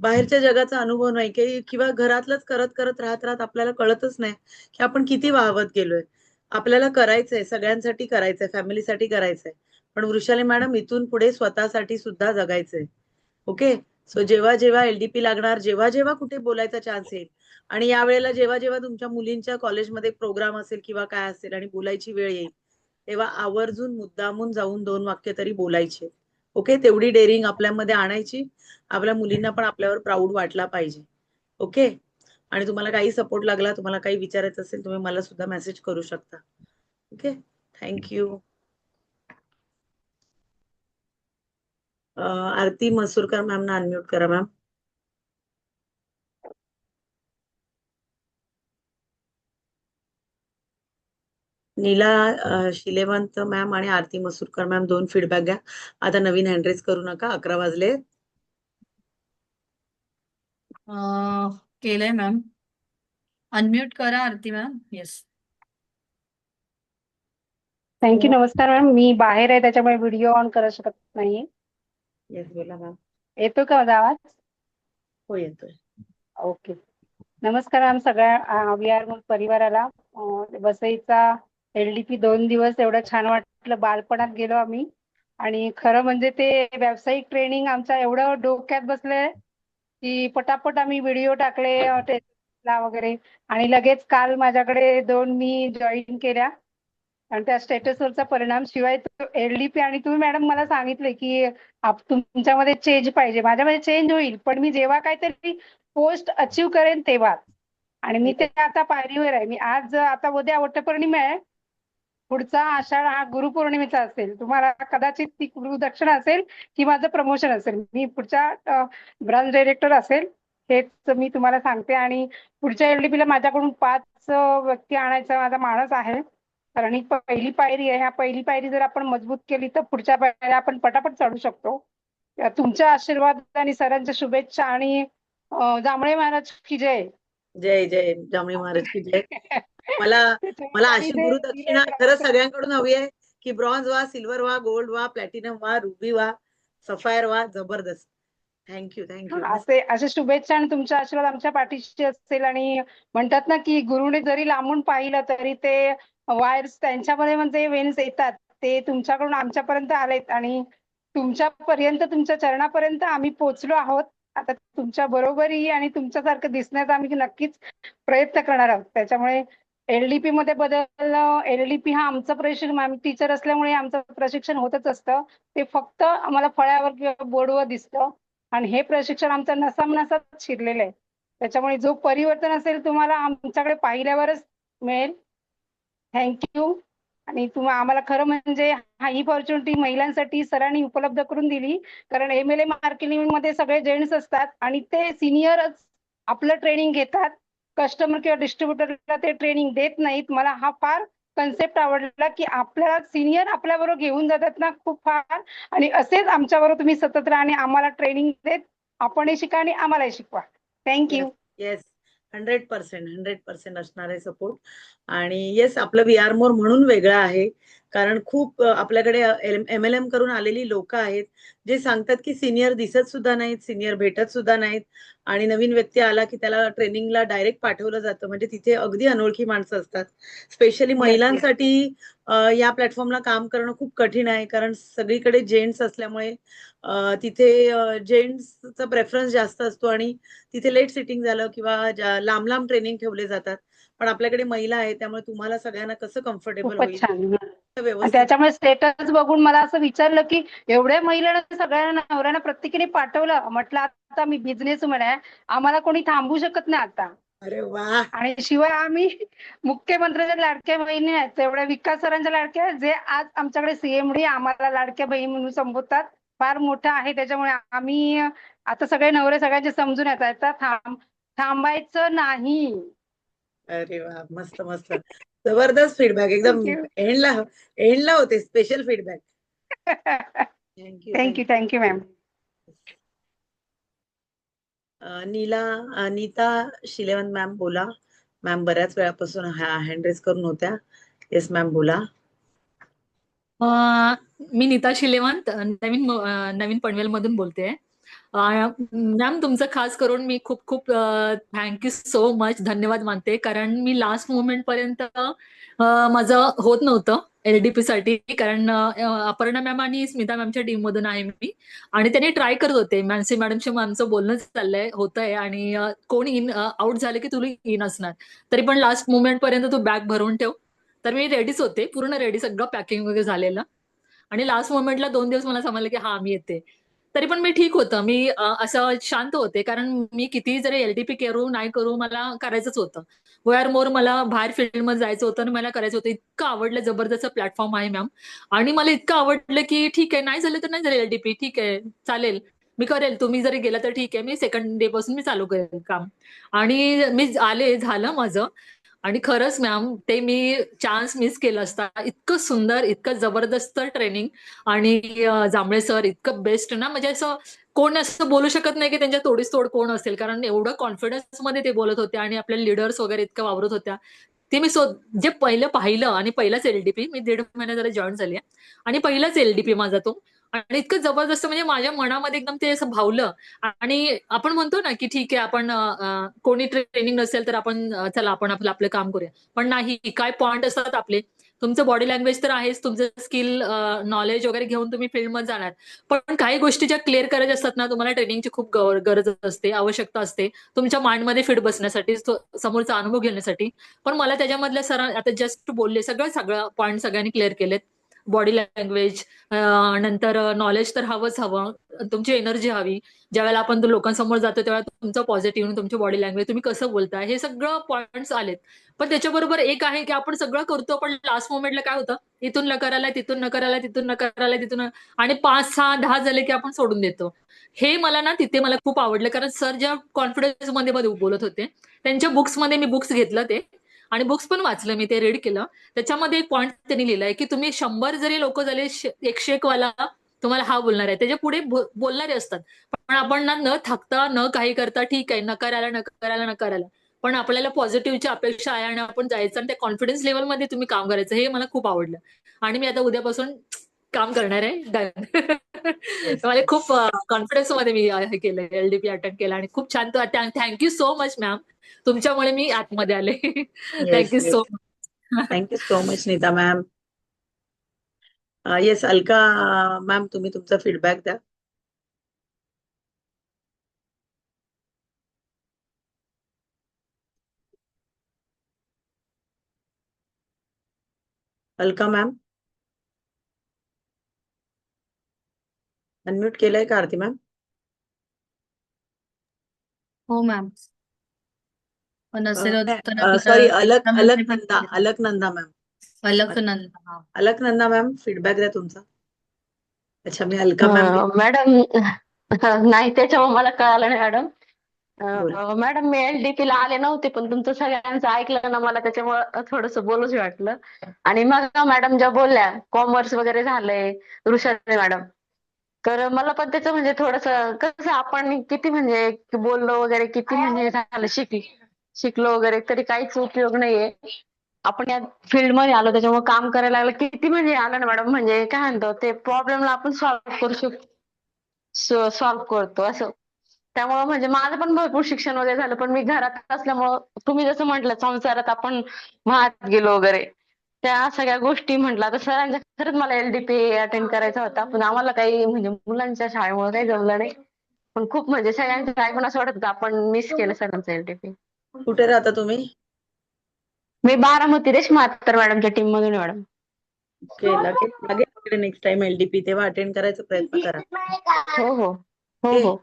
बाहेरच्या जगाचा अनुभव नाही की, किंवा घरातलंच करत करत राहत आपल्याला कळतच नाही की आपण किती वाहवत गेलोय. आपल्याला करायचंय, सगळ्यांसाठी करायचंय, फॅमिलीसाठी करायचंय, पण वृषाली मॅडम इथून पुढे स्वतःसाठी सुद्धा जगायचंय. ओके. सो जेव्हा जेव्हा LDP लागणार, जेव्हा जेव्हा कुठे बोलायचा चान्स येईल, आणि यावेळेला जेव्हा जेव्हा तुमच्या मुलींच्या कॉलेजमध्ये प्रोग्राम असेल किंवा काय असेल आणि बोलायची वेळ येईल, तेव्हा आवर्जून मुद्दामून जाऊन 2 वाक्य तरी बोलायचे. ओके. तेवढी डेअरिंग आपल्यामध्ये आणायची. आपल्या मुलींना पण आपल्यावर प्राऊड वाटला पाहिजे. ओके. आणि तुम्हाला काही सपोर्ट लागला, तुम्हाला काही विचारायचं असेल, तुम्ही मला सुद्धा मेसेज करू शकता. Okay, thank you. Aarti Masurkar ma'am ना अनम्यूट करा मॅम. नीला शिलेवंत मॅम आणि आरती मसूरकर मॅम 2 फीडबॅक घ्या. आता नवीन हँड रेज करू नका, 11 वाजले. केलंय मॅम. अनम्यूट करा आरती मॅम. येस. थँक्यू. नमस्कार मॅम. मी बाहेर आहे त्याच्यामुळे व्हिडिओ ऑन करू शकत नाहीये. येस, बोला मॅम. येतो का माझा आवाज? हो, येतोय. ओके. नमस्कार मॅम सगळ्या VR परिवाराला. वसईचा LDP 2 दिवस एवढं छान वाटलं. बालपणात गेलो आम्ही आणि खरं म्हणजे ते व्यावसायिक ट्रेनिंग आमच्या एवढं डोक्यात बसलंय की पटापट आम्ही व्हिडिओ टाकले टेस्टला वगैरे आणि लगेच काल माझ्याकडे 2 मी जॉईन केल्या आणि त्या स्टेटसवरचा परिणाम. शिवाय LDP आणि तुम्ही मॅडम मला सांगितले की तुमच्यामध्ये चेंज पाहिजे. माझ्यामध्ये चेंज होईल पण मी जेव्हा काहीतरी पोस्ट अचीव करेन तेव्हा. आणि मी ते आता पायरीवर आहे. मी आज आता उद्या वटपौर्णिमा आहे. पुढचा आषाढ हा गुरुपौर्णिमेचा असेल. तुम्हाला कदाचित ती गुरुदक्षिणा असेल की माझं प्रमोशन असेल. मी पुढच्या ब्रांच डायरेक्टर असेल हेच मी तुम्हाला सांगते. आणि पुढच्या LDP ला माझ्याकडून 5 व्यक्ती आणायचा माझा मानस आहे. कारण ही पहिली पायरी आहे. ह्या पहिली पायरी जर आपण मजबूत केली तर पुढच्या पायऱ्या आपण पटापट चढू शकतो. तुमच्या आशीर्वाद आणि सरांच्या शुभेच्छा आणि जांभळे महाराज की जय. जय जय जांभळी महाराज की जय. मला त्याच्यामुळे आणि अशी ते गुरुदक्षिणा खरंच सगळ्यांकडून हवी आहे की ब्रॉन्झ व्हा, सिल्वर व्हा, गोल्ड व्हा, प्लॅटिनम व्हा, रुबी व्हा, सफायर व्हा. जबरदस्त. थँक्यू. असे शुभेच्छा आणि तुमचा आशीर्वाद आमच्या पाठीशी असेल. आणि म्हणतात ना की गुरुने जरी लांबून पाहिलं तरी ते वायर्स त्यांच्यामध्ये म्हणजे वेन्स येतात ते तुमच्याकडून आमच्यापर्यंत आलेत आणि तुमच्यापर्यंत तुमच्या चरणापर्यंत आम्ही पोहोचलो आहोत. आता तुमच्या बरोबरी आणि तुमच्यासारखं दिसण्याचा आम्ही नक्कीच प्रयत्न करणार आहोत. त्याच्यामुळे LDP मध्ये बदल. LDP हा आमचं प्रशिक्षण. आम्ही टीचर असल्यामुळे आमचं प्रशिक्षण होतच असतं. ते फक्त आम्हाला फळ्यावर किंवा बोर्डवर दिसतं आणि हे प्रशिक्षण आमचं नसामनसात शिरलेलं आहे. त्याच्यामुळे जो परिवर्तन असेल तुम्हाला आमच्याकडे पाहिल्यावरच मिळेल. थँक्यू. आणि आम्हाला खरं म्हणजे ही ऑपॉर्च्युनिटी महिलांसाठी सरांनी उपलब्ध करून दिली. कारण MLA मार्केटिंग मध्ये सगळे जेंट्स असतात आणि ते सिनियरच आपलं ट्रेनिंग घेतात. कस्टमर किंवा डिस्ट्रीब्युटरला ते ट्रेनिंग देत नाहीत. मला हा फार कन्सेप्ट आवडला की आपल्याला सिनियर आपल्याबरोबर घेऊन जातात ना खूप फार. आणि असेच आमच्याबरोबर तुम्ही सतत राहा आणि आम्हाला ट्रेनिंग देत आपणही शिका आणि आम्हालाही शिकवा. थँक्यू. येस, 100% असणार आहे सपोर्ट. आणि येस, आपलं VR मोर म्हणून वेगळं आहे कारण खूप आपल्याकडे MLM करून आलेली लोक आहेत जे सांगतात की सिनियर दिसत सुद्धा नाहीत, सिनियर भेटत सुद्धा नाहीत आणि नवीन व्यक्ती आला की त्याला ट्रेनिंगला डायरेक्ट पाठवलं जातं. म्हणजे तिथे अगदी अनोळखी माणसं असतात. स्पेशली महिलांसाठी या प्लॅटफॉर्मला काम करणं खूप कठीण आहे कारण सगळीकडे जेंट्स असल्यामुळे तिथे जेंट्सचा प्रेफरन्स जास्त असतो आणि तिथे लेट सिटिंग झालं किंवा लांब लांब ट्रेनिंग ठेवले जातात. पण आपल्याकडे महिला आहे त्यामुळे तुम्हाला सगळ्यांना कसं कम्फर्टेबल खूपच होईल छान. आणि व्यवस्थित. त्याच्यामुळे स्टेटस बघून मला असं विचारलं की एवढ्या महिलांना सगळ्यांना नवऱ्यांना प्रत्येकीने पाठवलं. म्हटलं आता मी बिझनेस आहे आम्हाला कोणी थांबवू शकत नाही आता. अरे वा. आणि शिवाय आम्ही मुख्यमंत्र्यांच्या लाडक्या बहिणी आहेत. तेवढ्या विकास सरांच्या लाडक्या आहेत जे आज आमच्याकडे CMD आम्हाला लाडक्या बहीण म्हणून संबोधतात. फार मोठं आहे. त्याच्यामुळे आम्ही आता सगळे नवरे सगळ्यांचे समजून येतात. थांबायचं नाही. अरे वा, मस्त मस्त. जबरदस्त फीडबॅक. एकदम एंडला होते special feedback. Thank you ma'am. Neeta Shilewant ma'am बोला. मॅम बऱ्याच वेळापासून हँड रेज करून होत्या. येस मॅम बोला. मी नीता शिलेवंत नवीन पनवेल मधून बोलते. मॅम तुमचं खास करून मी खूप खूप थँक्यू सो मच धन्यवाद मानते कारण मी लास्ट मोमेंट पर्यंत माझं होत नव्हतं LDP साठी. कारण अपर्णा मॅम आणि स्मिता मॅमच्या टीम मधून आहे मी आणि त्यांनी ट्राय करत होते. मानसी मॅडमशी आमचं बोलणं चाललंय होतंय आणि कोण इन आउट झाले की तुला इन असणार. तरी पण लास्ट मोमेंट पर्यंत तू बॅग भरून ठेव. तर मी रेडीच होते, पूर्ण रेडी, सगळं पॅकिंग वगैरे झालेलं. आणि लास्ट मोमेंटला 2 दिवस मला समजलं की हा मी येते. तरी पण मी ठीक होतं. मी असं शांत होते, कारण मी कितीही जरी एलडीपी करू नाही करू मला करायचंच होतं. वर मोर मला बाहेर फील्डमध्ये जायचं होतं आणि मला करायचं होतं. इतकं आवडलं, जबरदस्त प्लॅटफॉर्म आहे मॅम. आणि मला इतकं आवडलं की ठीक आहे, नाही झालं तर नाही झालं एलडीपी, ठीक आहे चालेल, मी करेल. तुम्ही जरी गेला तर ठीक आहे, मी सेकंड डे पासून मी चालू करेल काम. आणि मी आले, झालं माझं. आणि खरंच मॅम, ते मी चान्स मिस केला असता. इतकं सुंदर, इतकं जबरदस्त ट्रेनिंग. आणि जांभळे सर इतकं बेस्ट ना, म्हणजे असं कोण असं बोलू शकत नाही की त्यांच्या तोडीस तोड कोण असेल, कारण एवढं कॉन्फिडन्स मध्ये ते बोलत होते आणि आपल्या लिडर्स वगैरे इतकं वावरत होत्या. ते मी जे पहिलं पाहिलं आणि पहिलाच एलडीपी, मी 1.5 महिना जरा जॉईन झाली आहे. आणि पहिलाच एलडीपी माझा तो. आणि इतकं जबरदस्त, म्हणजे माझ्या मनामध्ये एकदम ते असं भावलं. आणि आपण म्हणतो ना की ठीक आहे, आपण कोणी ट्रेनिंग नसेल तर आपण चला आपण आपलं आपलं काम करूया. पण नाही, काय पॉइंट असतात आपले. तुमचं बॉडी लँग्वेज तर आहेच, तुमचं स्किल नॉलेज वगैरे घेऊन तुम्ही फील्डमध्ये जाणार. पण काही गोष्टी ज्या क्लिअर करायच्या असतात ना, तुम्हाला ट्रेनिंगची खूप गरज असते, आवश्यकता असते. तुमच्या माइंडमध्ये फिट बसण्यासाठी, समोरचा अनुभव घेण्यासाठी. पण मला त्याच्यामधल्या सर आता जस्ट बोलले, सगळं पॉईंट सगळ्यांनी क्लिअर केलेत. बॉडी लँग्वेज, नंतर नॉलेज तर हवंच हवं, तुमची एनर्जी हवी. ज्यावेळेला आपण लोकांसमोर जातो तेव्हा तुमचं पॉझिटिव्ह, तुमची बॉडी लँग्वेज, तुम्ही कसं बोलताय, हे सगळं पॉईंट्स आलेत. पण त्याच्याबरोबर एक आहे की आपण सगळं करतो, पण लास्ट मोमेंटला काय होतं, इथून न करायला, तिथून न करायला, तिथून न करायला, आणि 5, 6, 10 झाले की आपण सोडून देतो. हे मला ना तिथे मला खूप आवडलं, कारण सर ज्या कॉन्फिडन्स मध्ये बोलत होते, त्यांच्या बुक्समध्ये मी बुक्स घेतलं ते. आणि बुक्स पण वाचलं, मी ते रीड केलं. त्याच्यामध्ये एक पॉईंट त्यांनी लिहिलाय की तुम्ही 100 जरी लोक झाले, 101 वाला तुम्हाला हा बोलणार आहे, त्याच्या पुढे बोलणारे असतात. पण आपण ना न थकता, न काही करता, ठीक आहे, नकारायला नकारायला नकारायला, पण आपल्याला पॉझिटिव्हची अपेक्षा आहे आणि आपण जायचं आणि त्या कॉन्फिडन्स लेवलमध्ये तुम्ही काम करायचं, हे मला खूप आवडलं. आणि मी आता उद्यापासून काम करणार आहे. डन. येस मला खूप कॉन्फिडन्स मध्ये मी हे केलं, एलडीपी अटेंड केला आणि खूप छान. थँक्यू सो मच मॅम, तुमच्यामुळे मी आतमध्ये आले. Yes thank you yes so much. Thank you so much Neeta ma'am. Yes Alka ma'am, तुम्ही तुमचा फीडबॅक द्या. अलका मॅम, अनम्यूट केलंय का आरती मॅम? हो मॅम. नसेल तर सॉरी, केलेलं. अलकनंदा मॅम. अलकनंदा. हा. अलकनंदा मॅम, फीडबॅक द्या तुमचा. अच्छा, मी अलका मॅम मॅडम, नाही त्याच्यामुळे मला कळालं नाही मॅडम. बोला. मॅडम, मी एलडीपी ला आले नव्हते, पण तुमचं सगळ्यांचं ऐकलं ना, मला त्याच्यामुळे थोडस बोलूच वाटलं. आणि मग मॅडम ज्या बोलल्या कॉमर्स वगैरे झालंय, ऋषाली मॅडम, तर मला पण त्याचं म्हणजे थोडस कसं, आपण किती म्हणजे बोललो वगैरे, किती म्हणजे झालं, शिकलो वगैरे, तरी काहीच उपयोग नाहीये. आपण या फील्ड मध्ये आलो, त्याच्यामुळे काम करायला लागलं, किती म्हणजे आलं ना मॅडम, म्हणजे काय म्हणतो ते प्रॉब्लेमला आपण सॉल्व्ह करू शकतो, सॉल्व्ह करतो असं. त्यामुळे म्हणजे माझं पण भरपूर शिक्षण वगैरे झालं, पण मी घरात असल्यामुळं, तुम्ही जसं म्हटलं संसारात आपण वाहत गेलो वगैरे, त्या सगळ्या गोष्टी म्हटलं. तर सरांच्या खरंच मला एलडीपी अटेंड करायचा होता, पण आम्हाला काही म्हणजे मुलांच्या शाळेमुळे काही जमलं नाही. पण खूप म्हणजे सगळ्यांचं ऐकून असं वाटत होतं आपण मिस केलं सगळ्यांचं एलडीपी. कुठे राहता तुम्ही? मी बारामती रेश्मा अत्तर मॅडमच्या टीम मधून आहे मॅडम. ओके, लागेल नेक्स्ट टाइम एलडीपी, तेव्हा अटेंड करायचा प्रयत्न करा. हो हो हो ओके, हो.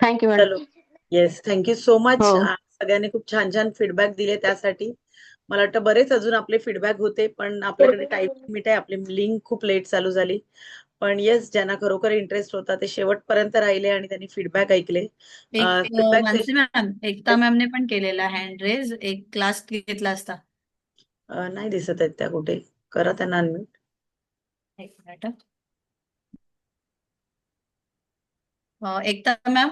थँक्यू चलो. Madam. Yes, thank you so much. हो. सगळ्यांनी खूप छान छान फीडबॅक दिले, त्यासाठी मला वाटतं बरेच अजून आपले फीडबॅक होते, पण आपल्याकडे टाइम लिमिट आहे, आपली लिंक खूप लेट चालू झाली. पण येस, ज्यांना खरोखर इंटरेस्ट होता ते शेवटपर्यंत राहिले आणि त्यांनी फीडबॅक ऐकले. फीडबॅक मानसी मॅम, एकता मॅमने पण केलेला हँड रेज, एक क्लास घेतला असता. नाही दिसत आहेत त्या कुठे, करा त्यांना अनम्यूट. एक मिनिट. एकता मॅम,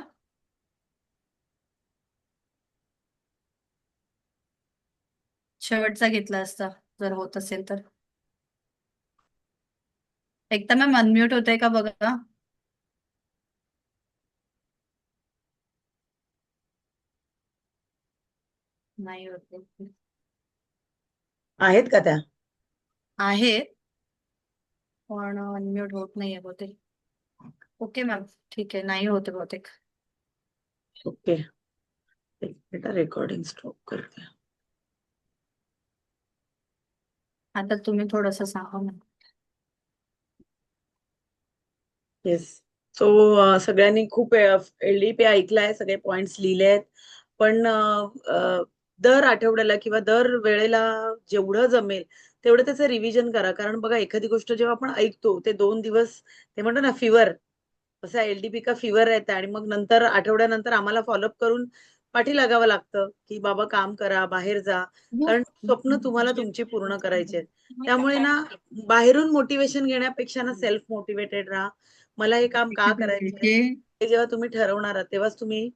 शेवटचा घेतला असता जर होत असेल तर. एकता मॅम, अनम्यूट होतंय का बघा. नाही होते. आहेत का त्या? आहे, पण अनम्यूट होत नाहीये बहुतेक. ओके मॅम, ठीक आहे, नाही होते बहुतेक. ओके, एक मिनिट, रेकॉर्डिंग स्टॉप करते. आता तुम्ही थोडस सांगा ना. येस, सो सगळ्यांनी खूप LDP ऐकलाय, सगळे पॉइंट्स लिहिले आहेत. पण दर आठवड्याला किंवा दर वेळेला जेवढं जमेल तेवढं त्याचं रिव्हिजन करा. कारण बघा, एखादी गोष्ट जेव्हा आपण ऐकतो ते 2 दिवस ते म्हणतो ना फीवर, तसा LDP का फीवर रहता है आणि मग नंतर आठवड्यानंतर आम्हाला फॉलोअप करून पाठी लागावं लागतं, की बाबा काम करा, बाहेर जा. कारण स्वप्न तुम्हाला तुमची पूर्ण करायची आहेत. त्यामुळे ना बाहेरून मोटिवेशन घेण्यापेक्षा ना सेल्फ मोटिवेटेड राहा. मला हे काम का करायचंय हे जेव्हा तुम्ही ठरवणार आहात तेव्हाच तुम्ही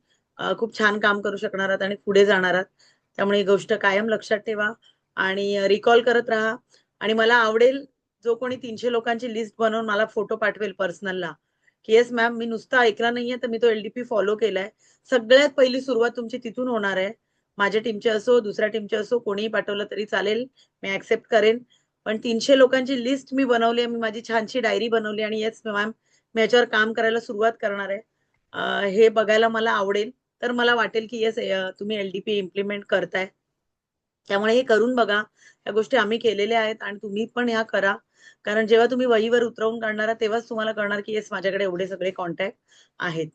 खूप छान काम करू शकणार आहात आणि पुढे जाणार आहात. त्यामुळे ही गोष्ट कायम लक्षात ठेवा आणि रिकॉल करत राहा. आणि मला आवडेल जो कोणी 300 लोकांची लिस्ट बनवून मला फोटो पाठवेल पर्सनलला, की येस मॅम मी नुसतं ऐकला नाहीये तर मी तो LDP फॉलो केलाय. सगळ्यात पहिली सुरुवात तुमची तिथून होणार आहे. माझ्या टीमचे असो, दुसऱ्या टीमचे असो, कोणीही पाठवलं तरी चालेल, मी ऍक्सेप्ट करेन. पण 300 लोकांची लिस्ट मी बनवली आहे, मी माझी छानशी डायरी बनवली आणि येस मॅम मी याच्यावर काम करायला सुरुवात करणार आहे. हे बघायला मला आवडेल. तर मला वाटेल की येस तुम्ही LDP इम्प्लिमेंट करताय. त्यामुळे हे करून बघा. या गोष्टी आम्ही केलेल्या आहेत आणि तुम्ही पण ह्या करा. कारण जेव्हा तुम्ही वहीवर उतरवून काढणार तेव्हाच तुम्हाला कळणार की येस माझ्याकडे एवढे सगळे कॉन्टॅक्ट आहेत.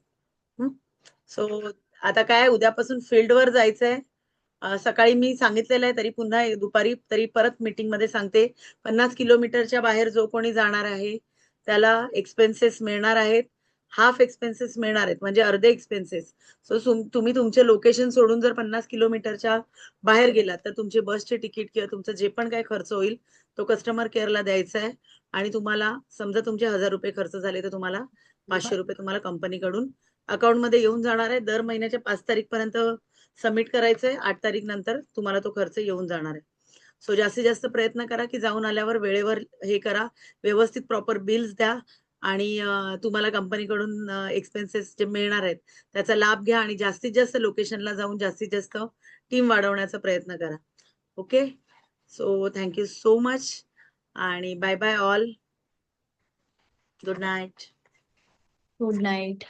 सो आता काय उद्यापासून फील्डवर जायचंय. सकाळी मी सांगितलेलं आहे, तरी पुन्हा दुपारी तरी परत मीटिंग मध्ये सांगते. 50 किलोमीटरच्या बाहेर जो कोणी जाणार आहे त्याला एक्सपेन्सेस मिळणार आहेत. हाफ एक्सपेन्सेस मिळणार आहेत, म्हणजे अर्धे एक्सपेन्सेस. सो तुम्ही तुमचे लोकेशन सोडून जर 50 किलोमीटरच्या बाहेर गेलात तर तुमचे बसचे तिकीट किंवा तुमचं जे पण काही खर्च होईल तो कस्टमर केअरला द्यायचा आहे. आणि तुम्हाला समजा तुमचे 1000 रुपये खर्च झाले तर तुम्हाला 500 रुपये तुम्हाला कंपनीकडून अकाउंटमध्ये येऊन जाणार आहे. दर महिन्याच्या 5 तारीखपर्यंत सबमिट करायचंय. 8 तारीख नंतर तुम्हाला तो खर्च येऊन जाणार आहे. सो जास्तीत जास्त प्रयत्न करा की जाऊन आल्यावर वेळेवर हे करा, व्यवस्थित प्रॉपर बिल्स द्या आणि तुम्हाला कंपनीकडून एक्सपेन्सेस जे मिळणार आहेत त्याचा लाभ घ्या आणि जास्तीत जास्त लोकेशनला जाऊन जास्तीत जास्त टीम वाढवण्याचा प्रयत्न करा. Okay, so thank you so much आणि bye bye all. Good night. Good night.